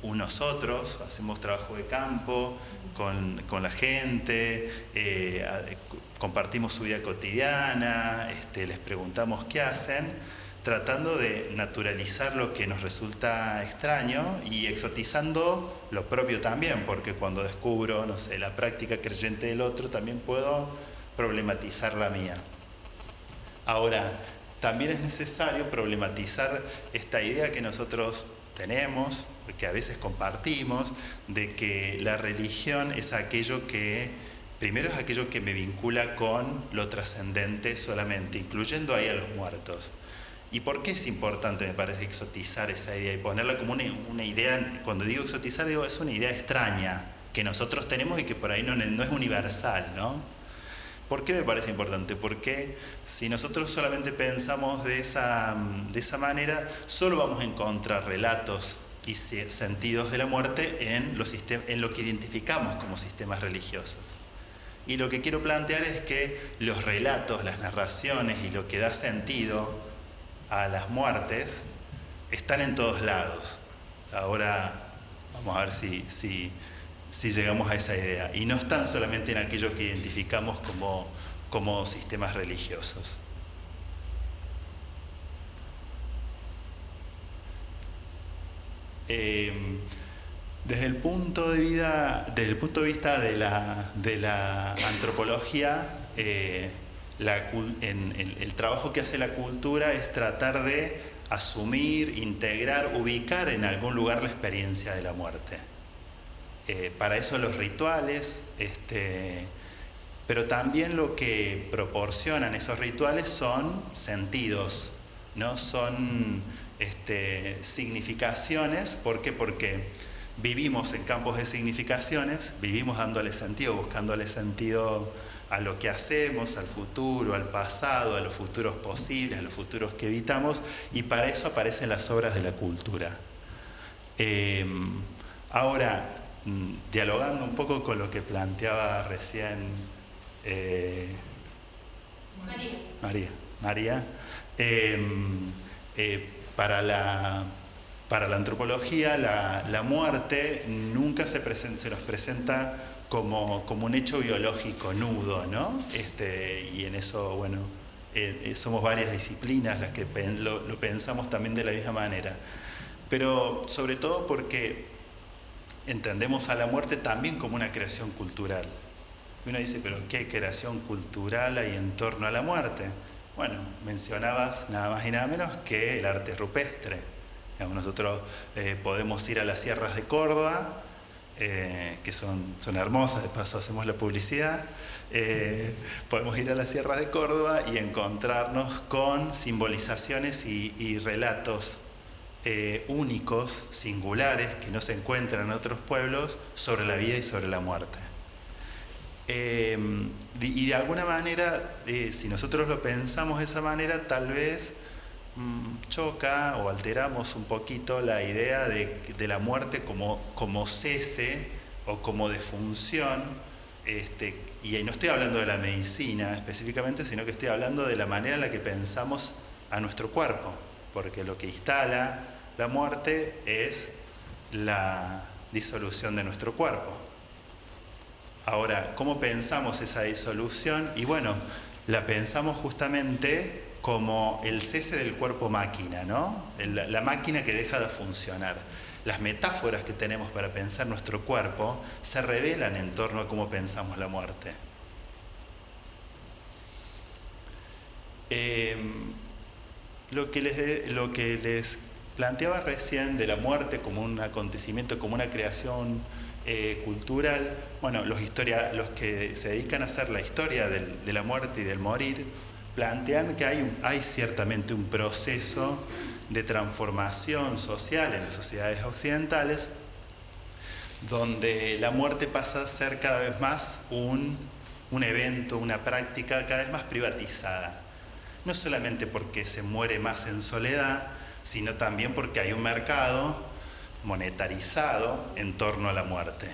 unos otros, hacemos trabajo de campo con la gente, compartimos su vida cotidiana, les preguntamos qué hacen, tratando de naturalizar lo que nos resulta extraño y exotizando lo propio también, porque cuando descubro, no sé, la práctica creyente del otro, también puedo problematizar la mía. Ahora, también es necesario problematizar esta idea que nosotros tenemos, que a veces compartimos, de que la religión es aquello que, primero es aquello que me vincula con lo trascendente solamente, incluyendo ahí a los muertos. ¿Y por qué es importante, me parece, exotizar esa idea y ponerla como una idea? Cuando digo exotizar, digo, es una idea extraña que nosotros tenemos y que por ahí no es universal, ¿no? ¿Por qué me parece importante? Porque si nosotros solamente pensamos de esa manera, solo vamos a encontrar relatos y sentidos de la muerte en lo que identificamos como sistemas religiosos. Y lo que quiero plantear es que los relatos, las narraciones y lo que da sentido a las muertes están en todos lados. Ahora vamos a ver si llegamos a esa idea. Y no están solamente en aquello que identificamos como sistemas religiosos. Desde el punto de vista de la antropología, el trabajo que hace la cultura es tratar de asumir, integrar, ubicar en algún lugar la experiencia de la muerte. Para eso los rituales, pero también lo que proporcionan esos rituales son sentidos, ¿no? Son significaciones. ¿Por qué? Porque vivimos en campos de significaciones, vivimos dándole sentido, buscándole sentido a lo que hacemos, al futuro, al pasado, a los futuros posibles, a los futuros que evitamos, y para eso aparecen las obras de la cultura. Ahora, dialogando un poco con lo que planteaba recién María, para la antropología la muerte nunca se nos presenta como un hecho biológico nudo, ¿no? Y en eso, bueno, somos varias disciplinas las que lo pensamos también de la misma manera. Pero sobre todo porque entendemos a la muerte también como una creación cultural. Y uno dice, ¿pero qué creación cultural hay en torno a la muerte? Bueno, mencionabas nada más y nada menos que el arte rupestre. Nosotros podemos ir a las sierras de Córdoba, que son hermosas, de paso hacemos la publicidad. Podemos ir a las sierras de Córdoba y encontrarnos con simbolizaciones y relatos únicos, singulares, que no se encuentran en otros pueblos, sobre la vida y sobre la muerte. Y de alguna manera, si nosotros lo pensamos de esa manera, tal vez choca o alteramos un poquito la idea de la muerte como cese o como defunción, y no estoy hablando de la medicina específicamente, sino que estoy hablando de la manera en la que pensamos a nuestro cuerpo, porque lo que instala la muerte es la disolución de nuestro cuerpo. Ahora, ¿cómo pensamos esa disolución? Y bueno, la pensamos justamente como el cese del cuerpo-máquina, ¿no? La máquina que deja de funcionar. Las metáforas que tenemos para pensar nuestro cuerpo se revelan en torno a cómo pensamos la muerte. Lo que les planteaba recién de la muerte como un acontecimiento, como una creación cultural, bueno, los que se dedican a hacer la historia de la muerte y del morir, plantean que hay ciertamente un proceso de transformación social en las sociedades occidentales, donde la muerte pasa a ser cada vez más un evento, una práctica cada vez más privatizada. No solamente porque se muere más en soledad, sino también porque hay un mercado monetarizado en torno a la muerte.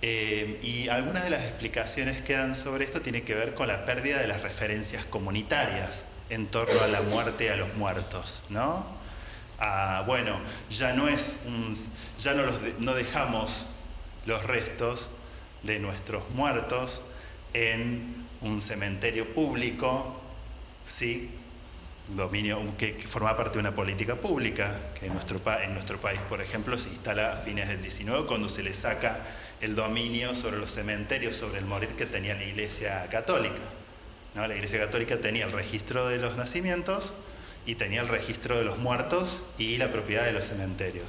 Y algunas de las explicaciones que dan sobre esto tienen que ver con la pérdida de las referencias comunitarias en torno a la muerte y a los muertos, ¿no? Bueno, ya no dejamos los restos de nuestros muertos en un cementerio público, ¿sí? Dominio que forma parte de una política pública, que en nuestro país, por ejemplo, se instala a fines del XIX, cuando se le saca el dominio sobre los cementerios, sobre el morir que tenía la Iglesia Católica, ¿no? La Iglesia Católica tenía el registro de los nacimientos y tenía el registro de los muertos y la propiedad de los cementerios,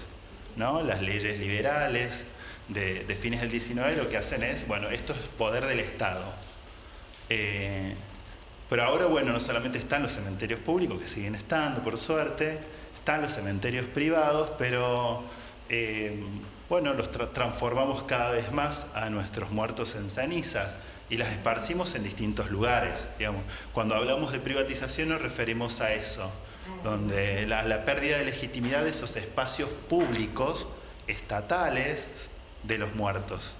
¿no? Las leyes liberales de fines del XIX lo que hacen es, bueno, esto es poder del Estado. Pero ahora, bueno, no solamente están los cementerios públicos, que siguen estando, por suerte, están los cementerios privados, pero bueno, los transformamos cada vez más a nuestros muertos en cenizas y las esparcimos en distintos lugares, digamos. Cuando hablamos de privatización nos referimos a eso, donde la pérdida de legitimidad de esos espacios públicos, estatales, de los muertos.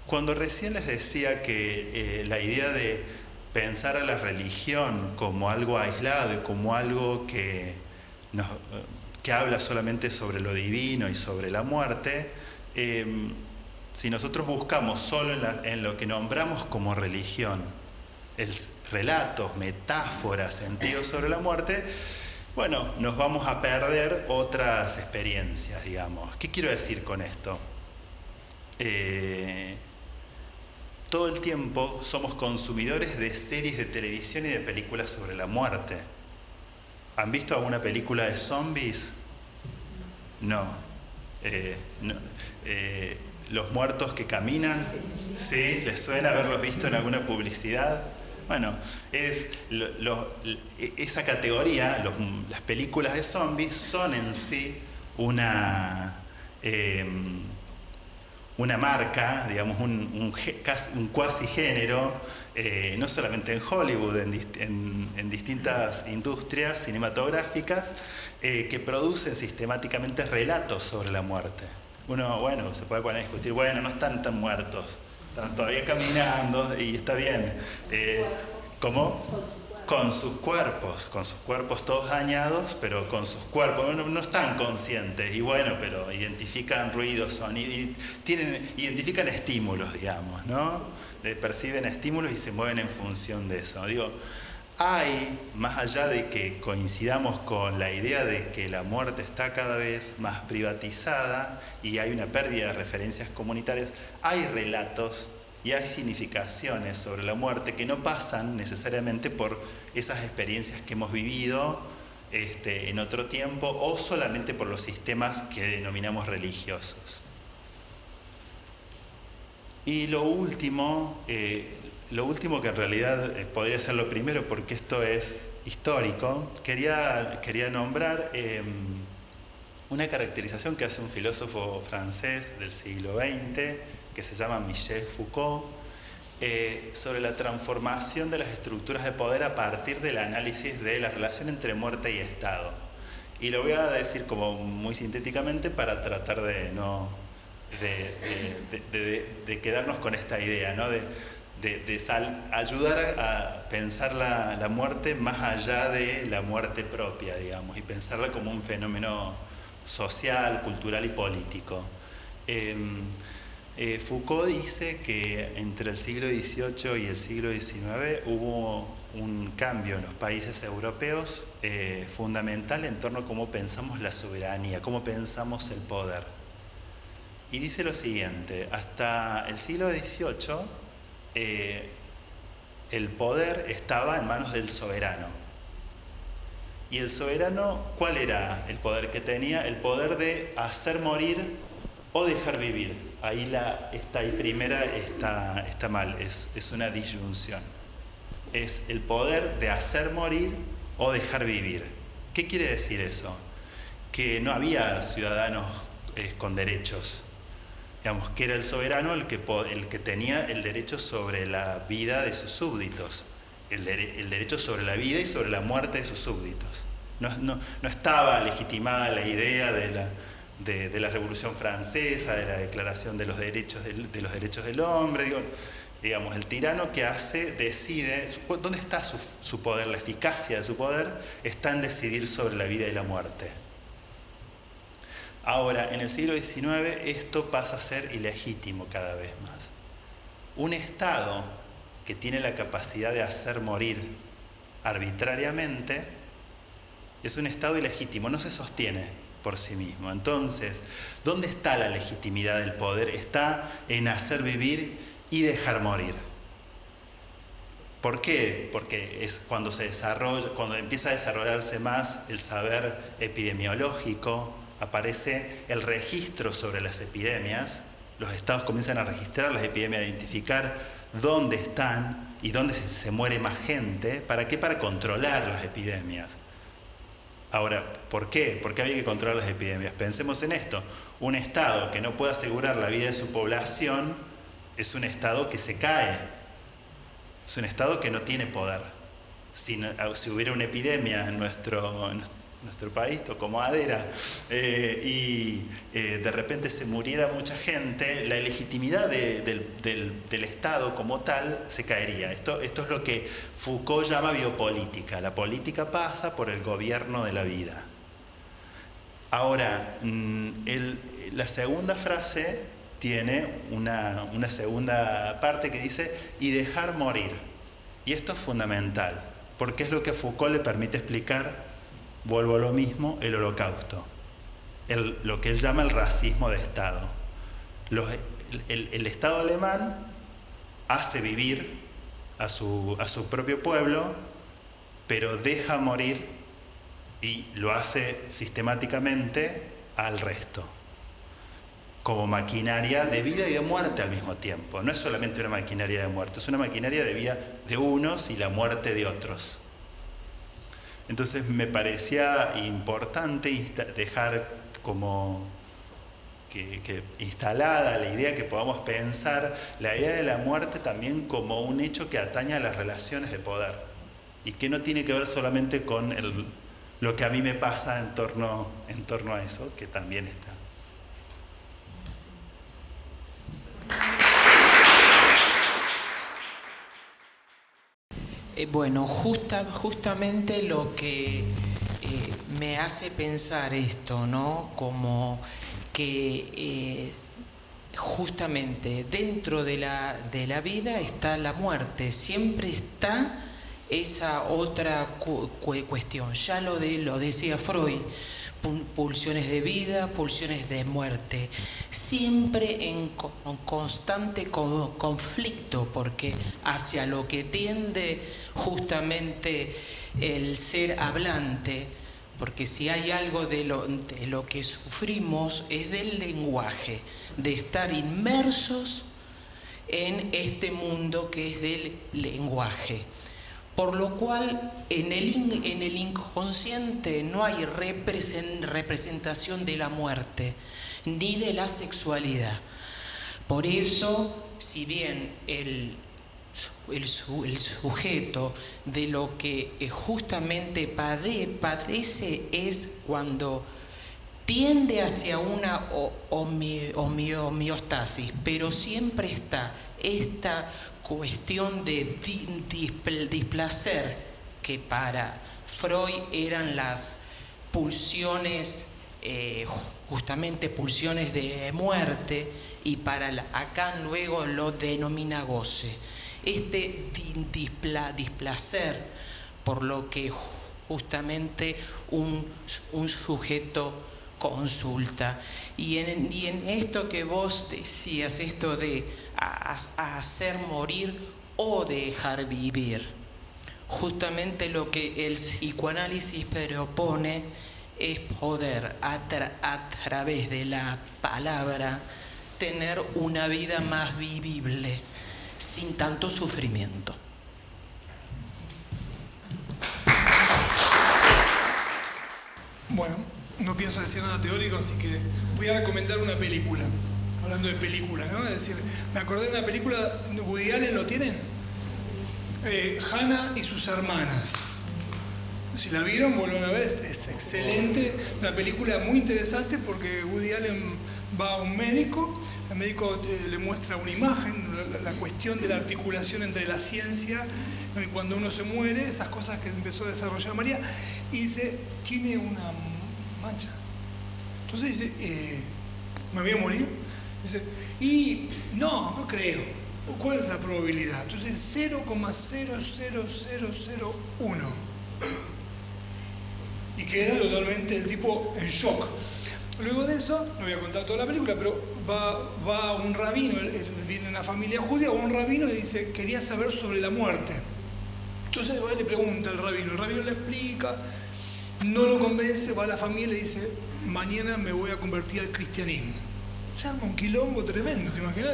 Cuando recién les decía que la idea de pensar a la religión como algo aislado y como algo que habla solamente sobre lo divino y sobre la muerte, si nosotros buscamos solo en lo que nombramos como religión, relatos, metáforas, sentidos sobre la muerte, bueno, nos vamos a perder otras experiencias, digamos. ¿Qué quiero decir con esto? Todo el tiempo somos consumidores de series de televisión y de películas sobre la muerte. ¿Han visto alguna película de zombies? No. ¿Los muertos que caminan? ¿Sí? ¿Les suena haberlos visto en alguna publicidad? Bueno, esa categoría, las películas de zombies, son en sí una marca, digamos, un cuasi género, no solamente en Hollywood, en distintas industrias cinematográficas, que producen sistemáticamente relatos sobre la muerte. Uno, bueno, se puede poner a discutir, bueno, no están tan muertos, están todavía caminando y está bien. ¿Cómo? Con sus cuerpos todos dañados, pero con sus cuerpos, no están conscientes, y bueno, pero identifican ruidos, identifican estímulos, digamos, ¿no? Perciben estímulos y se mueven en función de eso. Digo, hay, más allá de que coincidamos con la idea de que la muerte está cada vez más privatizada y hay una pérdida de referencias comunitarias, hay relatos y hay significaciones sobre la muerte que no pasan necesariamente por esas experiencias que hemos vivido en otro tiempo o solamente por los sistemas que denominamos religiosos. Y lo último que en realidad podría ser lo primero porque esto es histórico, quería nombrar una caracterización que hace un filósofo francés del siglo XX, que se llama Michel Foucault, sobre la transformación de las estructuras de poder a partir del análisis de la relación entre muerte y Estado. Y lo voy a decir como muy sintéticamente para tratar de quedarnos con esta idea, ¿no? de ayudar a pensar la muerte más allá de la muerte propia, digamos, y pensarla como un fenómeno social, cultural y político. Foucault dice que entre el siglo XVIII y el siglo XIX hubo un cambio en los países europeos fundamental en torno a cómo pensamos la soberanía, cómo pensamos el poder. Y dice lo siguiente: hasta el siglo XVIII el poder estaba en manos del soberano. Y el soberano, ¿cuál era el poder que tenía? El poder de hacer morir o dejar vivir. Ahí esta primera está mal, es una disyunción. Es el poder de hacer morir o dejar vivir. ¿Qué quiere decir eso? Que no había ciudadanos con derechos. Digamos, que era el soberano el que tenía el derecho sobre la vida de sus súbditos. El derecho sobre la vida y sobre la muerte de sus súbditos. No estaba legitimada la idea de la Revolución Francesa, de la Declaración de los Derechos del Hombre. Digamos, el tirano que decide, ¿dónde está su poder? La eficacia de su poder está en decidir sobre la vida y la muerte. Ahora, en el siglo XIX esto pasa a ser ilegítimo cada vez más. Un Estado que tiene la capacidad de hacer morir arbitrariamente es un Estado ilegítimo, no se sostiene por sí mismo. Entonces, ¿dónde está la legitimidad del poder? Está en hacer vivir y dejar morir. ¿Por qué? Porque es cuando empieza a desarrollarse más el saber epidemiológico, aparece el registro sobre las epidemias, los estados comienzan a registrar las epidemias, a identificar dónde están y dónde se muere más gente. ¿Para qué? Para controlar las epidemias. Ahora, ¿por qué? ¿Por qué había que controlar las epidemias? Pensemos en esto. Un Estado que no puede asegurar la vida de su población es un Estado que se cae. Es un Estado que no tiene poder. Si hubiera una epidemia en nuestro país, como ADERA, y de repente se muriera mucha gente, la legitimidad del Estado como tal se caería. Esto es lo que Foucault llama biopolítica. La política pasa por el gobierno de la vida. Ahora, la segunda frase tiene una segunda parte que dice y dejar morir. Y esto es fundamental, porque es lo que a Foucault le permite explicar, vuelvo a lo mismo, el Holocausto, lo que él llama el racismo de Estado. El Estado alemán hace vivir a su propio pueblo, pero deja morir y lo hace sistemáticamente al resto, como maquinaria de vida y de muerte al mismo tiempo. No es solamente una maquinaria de muerte, es una maquinaria de vida de unos y la muerte de otros. Entonces me parecía importante dejar como que instalada la idea que podamos pensar la idea de la muerte también como un hecho que atañe a las relaciones de poder y que no tiene que ver solamente con lo que a mí me pasa en torno a eso, que también está. Bueno, justamente lo que me hace pensar esto, ¿no? Como que justamente dentro de la vida está la muerte, siempre está esa otra cuestión. Ya lo decía Freud, pulsiones de vida, pulsiones de muerte, siempre en constante conflicto, porque hacia lo que tiende justamente el ser hablante, porque si hay algo de lo que sufrimos es del lenguaje, de estar inmersos en este mundo que es del lenguaje. Por lo cual en el inconsciente no hay representación de la muerte ni de la sexualidad. Por eso, si bien el sujeto de lo que justamente padece es cuando tiende hacia una homeostasis, pero siempre está esta cuestión de displacer, que para Freud eran las pulsiones, justamente pulsiones de muerte, y para Lacan luego lo denomina goce. Este displacer por lo que justamente un sujeto consulta. Y en esto que vos decías, esto de hacer morir o dejar vivir, justamente lo que el psicoanálisis propone es poder a través de la palabra tener una vida más vivible, sin tanto sufrimiento. Bueno, no pienso decir nada teórico, así que voy a recomendar una película. Hablando de películas, ¿no? Es decir, me acordé de una película, Woody Allen, ¿lo tienen? Hannah y sus hermanas. Si la vieron, vuelvan a ver, es excelente. Una película muy interesante porque Woody Allen va a un médico, el médico le muestra una imagen, la cuestión de la articulación entre la ciencia, ¿no? Y cuando uno se muere, esas cosas que empezó a desarrollar María, y dice, tiene una mancha. Entonces dice, ¿me voy a morir? Dice, y no creo. ¿Cuál es la probabilidad? Entonces 0,00001. Y queda totalmente el tipo en shock. Luego de eso, no voy a contar toda la película, pero va un rabino, él viene de una familia judía, va un rabino y le dice, quería saber sobre la muerte. Entonces va y le pregunta al rabino, el rabino le explica, no lo convence, va a la familia y le dice, mañana me voy a convertir al cristianismo. Se arma un quilombo tremendo, ¿te imaginas?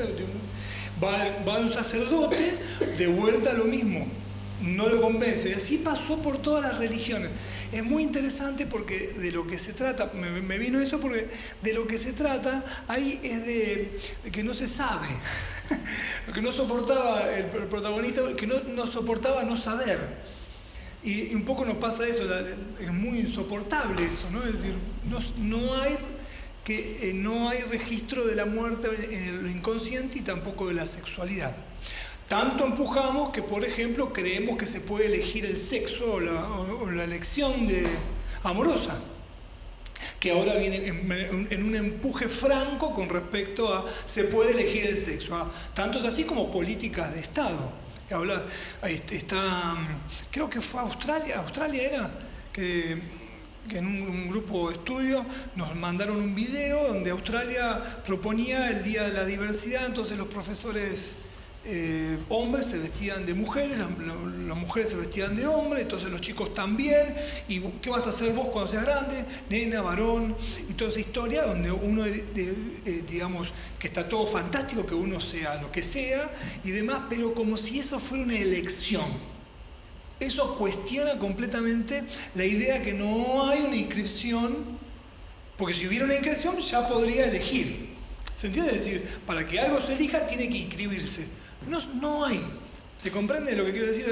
Va un sacerdote, de vuelta a lo mismo, no lo convence. Y así pasó por todas las religiones. Es muy interesante porque de lo que se trata, me vino eso porque de lo que se trata ahí es de que no se sabe. Lo que no soportaba el protagonista, que no soportaba no saber. Y un poco nos pasa eso, es muy insoportable eso, ¿no? Es decir, no hay registro de la muerte en el inconsciente y tampoco de la sexualidad. Tanto empujamos que, por ejemplo, creemos que se puede elegir el sexo o la elección amorosa, que ahora viene en un empuje franco con respecto a se puede elegir el sexo. Tanto es así como políticas de Estado. Creo que fue Australia era, que en un grupo de estudio nos mandaron un video donde Australia proponía el Día de la Diversidad, entonces los profesores hombres se vestían de mujeres, las mujeres se vestían de hombres, entonces los chicos también, y ¿qué vas a hacer vos cuando seas grande? Nena, varón, y toda esa historia donde uno, digamos, que está todo fantástico, que uno sea lo que sea y demás, pero como si eso fuera una elección. Eso cuestiona completamente la idea que no hay una inscripción, porque si hubiera una inscripción ya podría elegir. ¿Se entiende? Es decir, para que algo se elija tiene que inscribirse. No hay. ¿Se comprende lo que quiero decir?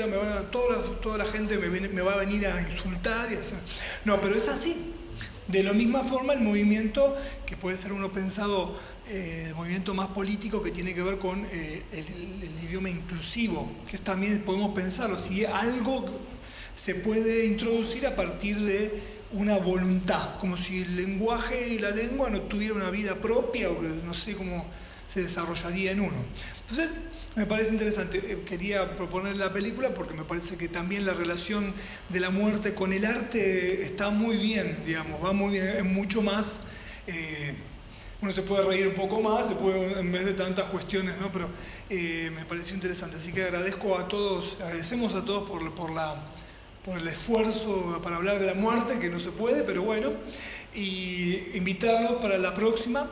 Toda la gente me va a venir a insultar y a hacer... No, pero es así. De la misma forma el movimiento, que puede ser uno pensado, el movimiento más político que tiene que ver con el idioma inclusivo, que también podemos pensarlo, si algo se puede introducir a partir de una voluntad, como si el lenguaje y la lengua no tuvieran una vida propia, o que no sé cómo se desarrollaría en uno. Entonces, me parece interesante. Quería proponer la película porque me parece que también la relación de la muerte con el arte está muy bien, digamos, va muy bien, es mucho más... uno se puede reír un poco más, en vez de tantas cuestiones, ¿no? Pero me pareció interesante. Así que agradecemos a todos por el esfuerzo para hablar de la muerte, que no se puede, pero bueno, y invitarlos para la próxima,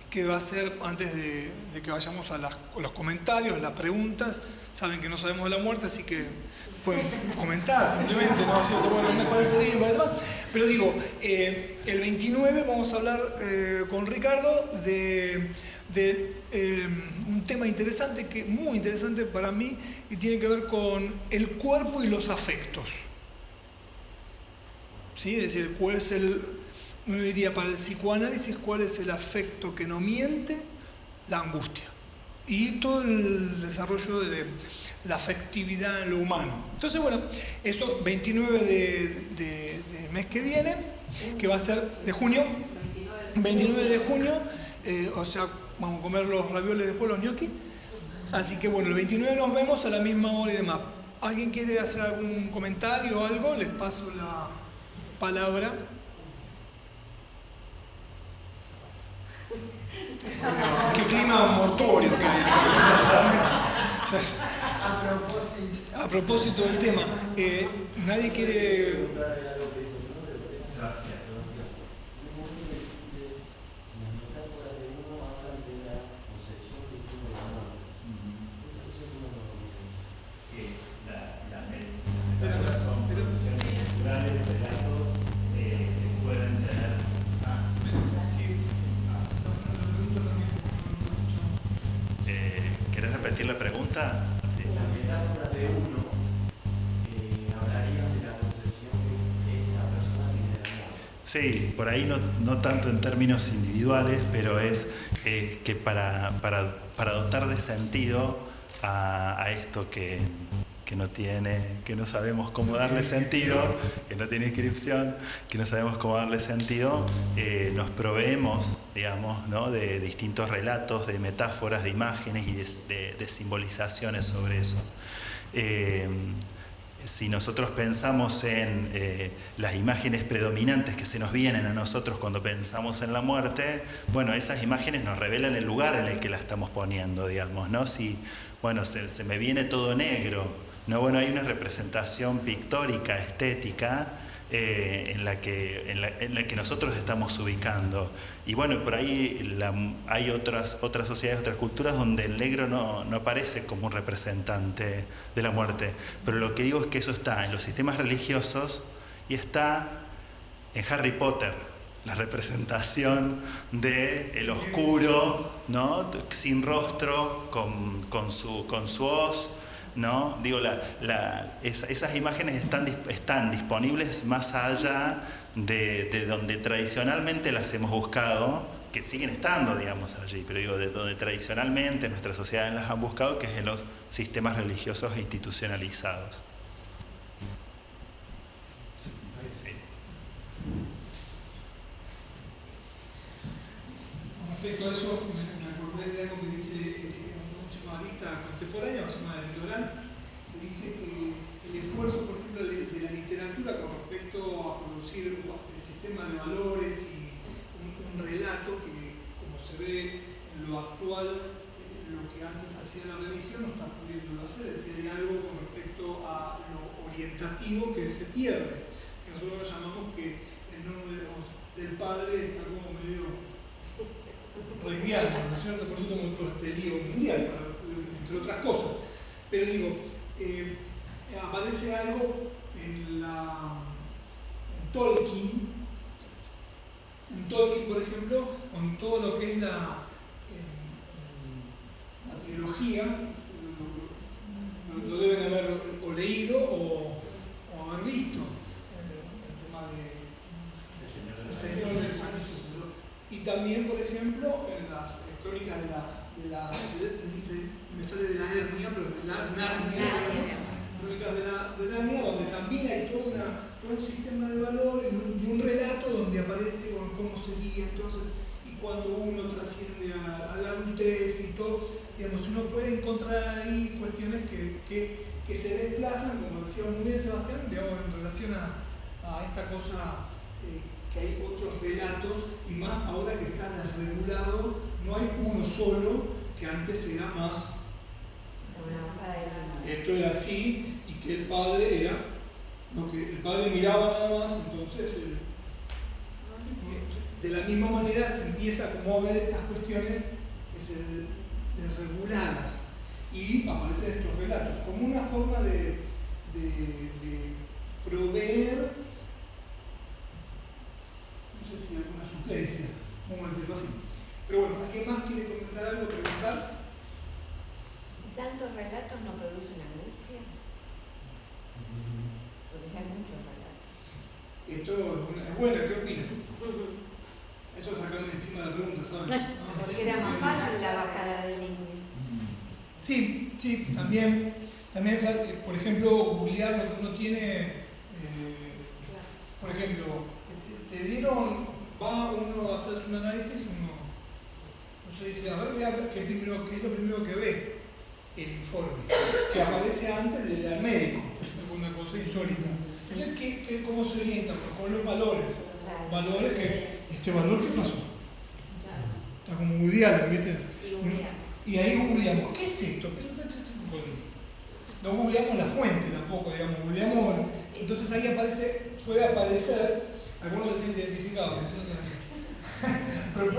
que va a ser antes de que vayamos a los comentarios, las preguntas. Saben que no sabemos de la muerte, así que pueden comentar simplemente, ¿no? Bueno, me parece bien, parece mal. Pero digo, el 29 vamos a hablar con Ricardo de un tema interesante, muy interesante para mí, y tiene que ver con el cuerpo y los afectos. ¿Sí? Es decir, cuál es no diría para el psicoanálisis, cuál es el afecto que no miente, la angustia. Y todo el desarrollo de la afectividad en lo humano. Entonces, bueno, eso 29 de mes que viene, que va a ser de junio, 29 de junio, o sea, vamos a comer los ravioles después, los gnocchi. Así que bueno, el 29 nos vemos a la misma hora y demás. ¿Alguien quiere hacer algún comentario o algo? Les paso la palabra. Qué clima mortuorio que hay aquí. A propósito del tema, nadie quiere... ¿Querés repetir la pregunta? Sí. Las metáforas de uno hablarían de la concepción que esa persona tiene de la muerte. Sí, por ahí no tanto en términos individuales, pero es que para dotar de sentido a esto que no sabemos cómo darle sentido, que no tiene inscripción, que no sabemos cómo darle sentido, nos proveemos, digamos, ¿no?, de distintos relatos, de metáforas, de imágenes y de simbolizaciones sobre eso. Si nosotros pensamos en las imágenes predominantes que se nos vienen a nosotros cuando pensamos en la muerte, bueno, esas imágenes nos revelan el lugar en el que la estamos poniendo, digamos, ¿no? Si, bueno, se me viene todo negro, ¿no? Bueno, hay una representación pictórica, estética, en la que nosotros estamos ubicando. Y bueno, por ahí hay otras sociedades, otras culturas donde el negro no aparece como un representante de la muerte. Pero lo que digo es que eso está en los sistemas religiosos y está en Harry Potter, la representación del oscuro, ¿no?, sin rostro, con su hoz, ¿no? Digo, esas imágenes están disponibles más allá de donde tradicionalmente las hemos buscado, que siguen estando, digamos, allí, pero digo, de donde tradicionalmente nuestras sociedades las han buscado, que es en los sistemas religiosos institucionalizados. Sí. Respecto a eso, me acordé de algo que dice un psicoanalista contemporáneo, se llama Lorán, que dice que el esfuerzo, por ejemplo, de la literatura con respecto a producir el sistema de valores y un relato que, como se ve en lo actual, lo que antes hacía la religión no está pudiendo hacer, es decir, hay algo con respecto a lo orientativo que se pierde, que nosotros llamamos que el nombre del padre está como medio reviando, ¿no es cierto? Por eso tengo todo este lío mundial, entre otras cosas. Pero digo, aparece algo en Tolkien, por ejemplo, con todo lo que es la trilogía, lo deben haber o leído o haber visto, el tema de El Señor de los Anillos. Y también, por ejemplo, en las crónicas me sale de la hernia, pero de la Narnia, crónicas de Narnia, donde también hay todo un sistema de valores y un relato donde aparece cómo sería, entonces, y cuando uno trasciende a la adultez y todo, digamos, uno puede encontrar ahí cuestiones que se desplazan, como decía muy bien Sebastián, digamos, en relación a esta cosa que hay otros relatos, y más ahora que está desregulado, no hay uno solo, que antes era más. Esto era así, y que el padre era lo que el padre miraba nada más, entonces de la misma manera se empieza como a ver estas cuestiones desreguladas, y aparecen estos relatos como una forma de proveer, no sé si alguna suplencia, vamos a decirlo así. Pero bueno, ¿alguien más quiere comentar algo, preguntar? ¿Tantos relatos no producen angustia? Porque ya hay muchos relatos. Esto es buena, ¿qué opinas? Esto es sacarme encima de la pregunta, ¿sabes? Porque era más fácil la bajada del indio. Sí, también, por ejemplo, googlear lo que uno tiene, por ejemplo, te dieron, va uno a hacerse un análisis, uno se dice, a ver, voy a ver qué es lo primero que ve, el informe, que aparece antes del al médico, una cosa insólita. Entonces, ¿cómo se orienta? Con los valores. Valores que, ¿este valor qué pasó? Está como Woody Allen, ¿viste? Y ahí googleamos, ¿qué es esto? no googleamos la fuente tampoco, digamos, googleamos, entonces ahí puede aparecer, algunos se sienten identificados, pero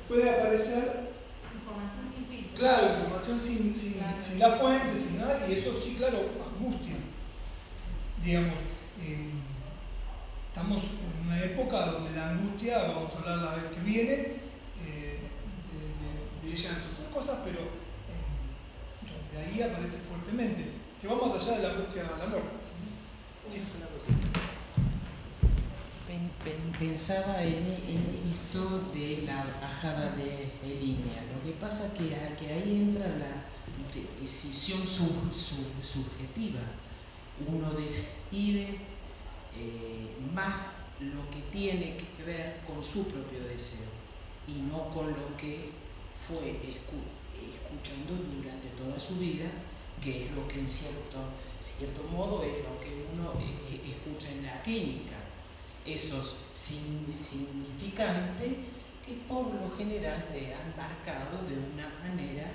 puede aparecer Información sin filtro. claro, información sin la fuente, sin nada, y eso sí, claro, angustia. Digamos, estamos en una época donde la angustia, vamos a hablar la vez que viene, de ella entre otras cosas, pero donde ahí aparece fuertemente, que va más allá de la angustia a la muerte. Sí. Pensaba en esto de la bajada de línea. Lo que pasa es que ahí entra la decisión subjetiva. Uno decide más lo que tiene que ver con su propio deseo y no con lo que fue escuchando durante toda su vida, que es lo que en cierto modo es lo que uno escucha en la clínica. Esos significantes que por lo general te han marcado de una manera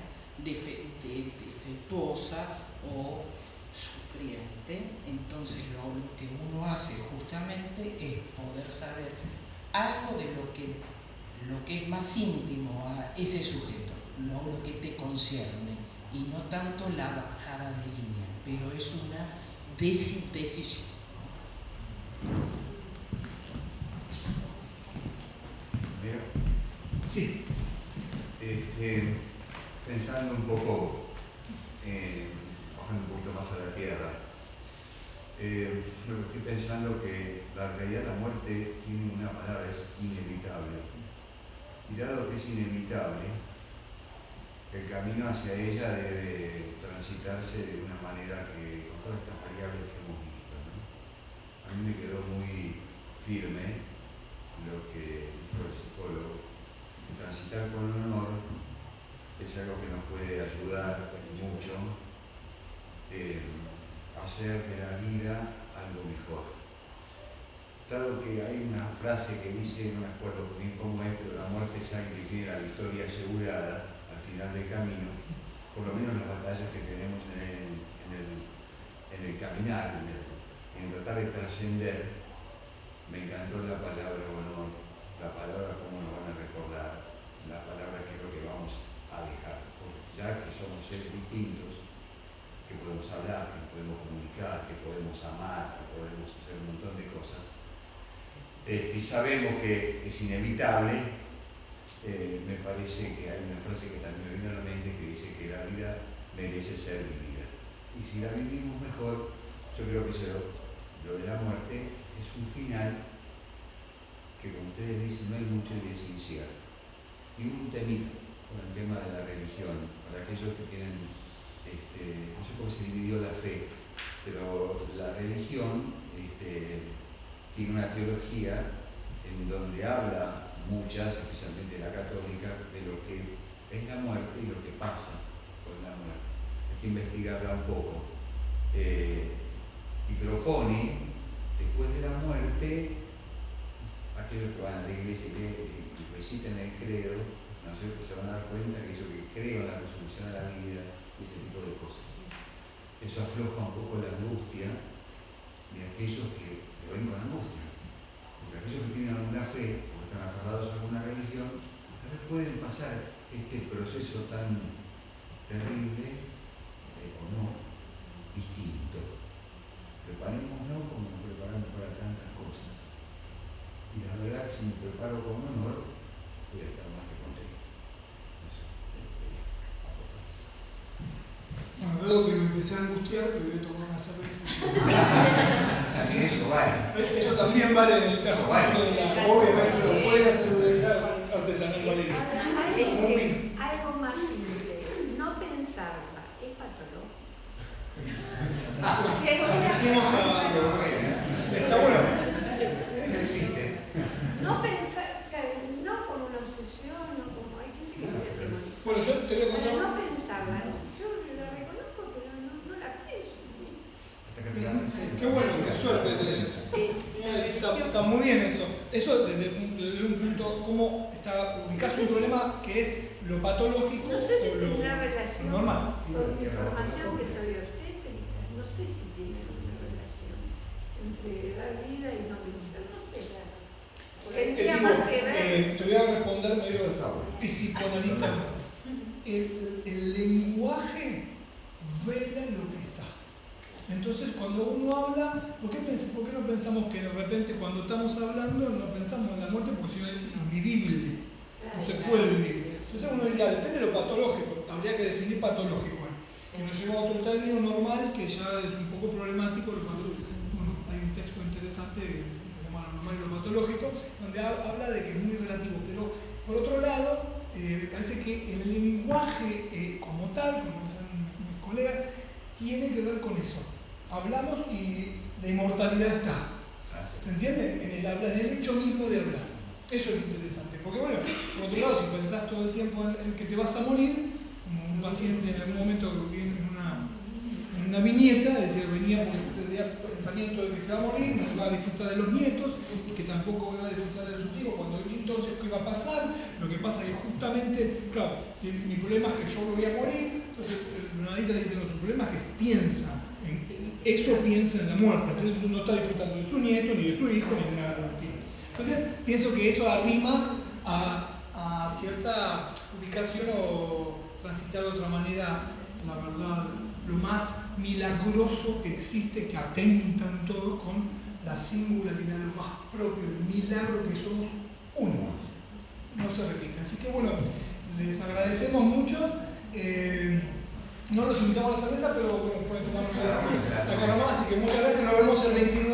defectuosa o sufriente. Entonces lo que uno hace justamente es poder saber algo de lo que es más íntimo a ese sujeto, lo que te concierne, y no tanto la bajada de línea, pero es una decisión. Sí. Pensando un poco, bajando un poquito más a la tierra, lo que estoy pensando que la realidad de la muerte tiene una palabra, es inevitable. Y dado que es inevitable, el camino hacia ella debe transitarse de una manera que, con todas estas variables que hemos visto, ¿no? A mí me quedó muy firme lo que dijo el psicólogo. Transitar con honor es algo que nos puede ayudar mucho a hacer de la vida algo mejor. Dado que hay una frase que dice, no me acuerdo bien cómo es, pero la muerte es alguien que tiene la victoria asegurada al final del camino, por lo menos las batallas que tenemos en el caminar, en tratar de trascender. Me encantó la palabra honor, la palabra cómo nos van a recordar, la palabra que es lo que vamos a dejar, porque ya que somos seres distintos, que podemos hablar, que podemos comunicar, que podemos amar, que podemos hacer un montón de cosas, y sabemos que es inevitable. Me parece que hay una frase que también me vino a la mente que dice que la vida merece ser vivida, y si la vivimos mejor, yo creo que lo de la muerte es un final que, como ustedes dicen, no hay mucho y es incierto. Y un temita con el tema de la religión, para aquellos que tienen, no sé cómo se dividió la fe, pero la religión tiene una teología en donde habla muchas, especialmente la católica, de lo que es la muerte y lo que pasa con la muerte. Hay que investigarla un poco. Y propone, después de la muerte, aquellos que van a la iglesia y reciten el credo, ¿no es cierto?, se van a dar cuenta que eso que creo en la resurrección de la vida y ese tipo de cosas. Eso afloja un poco la angustia de aquellos que lo ven con angustia. Porque aquellos que tienen alguna fe o están aferrados a alguna religión, tal vez pueden pasar este proceso tan terrible o no, distinto. Preparémonos como nos preparamos para tantas cosas. Y la verdad que si me preparo con honor, voy a estar más que contento. Bueno, luego que me empecé a angustiar, me voy a tomar una cerveza. Así eso vale. Eso también vale en el transcurso de la... Obviamente lo puede hacer artesanal, vale. Algo más simple. No pensarla. ¿Es patológico? Asistimos a... Está bueno. No existe. No pensar, no como una obsesión, no como hay gente que lo piensa. Bueno, yo te voy a contar... Pero no pensarla. Yo la reconozco, pero no la pienso. Hasta que te dan el centro. Qué bueno, qué suerte tenés. Está muy bien eso. Eso desde un punto, cómo está ubicado un problema que es lo patológico No sé si o tendrá lo relación normal. con mi formación que soy obstétrica, no sé si tiene una relación entre dar vida y no vencer, no sé. Tendría más que ver. Te voy a responder medio psicoanalista. El lenguaje vela lo que está. Entonces, cuando uno habla, ¿por qué no pensamos que de repente cuando estamos hablando no pensamos en la muerte? Porque si no es invivible, no se puede vivir. Entonces uno diría, depende de lo patológico, habría que definir patológico. Que nos lleva a otro término normal que ya es un poco problemático. Bueno, hay un texto interesante que se llama Lo normal y lo patológico, donde habla de que es muy relativo. Pero por otro lado, me parece que el lenguaje como tal, como dicen mis colegas, tiene que ver con eso. Hablamos y la inmortalidad está. ¿Se entiende? En el hecho mismo de hablar. Eso es interesante. Porque bueno, por otro lado, si pensás todo el tiempo en que te vas a morir, como un paciente en algún momento que viene en una viñeta, es decir, venía porque tenía el pensamiento de que se va a morir, no va a disfrutar de los nietos y que tampoco va a disfrutar de sus hijos. Cuando entonces, ¿qué iba a pasar? Lo que pasa es que justamente, claro, mi problema es que yo me voy a morir. Entonces, el analista le dice, no, su problema es que piensa. Eso piensa en la muerte. Entonces, no está disfrutando de su nieto, ni de su hijo, ni de nada por el estilo. Entonces, pienso que eso arrima a cierta ubicación o transitar de otra manera, la verdad, lo más milagroso que existe, que atenta en todo con la singularidad, lo más propio, el milagro que somos uno. No se repite. Así que bueno, les agradecemos mucho. No los invitamos a la cerveza, pero bueno, pueden tomar la cara más. Así que muchas gracias, nos vemos el 29.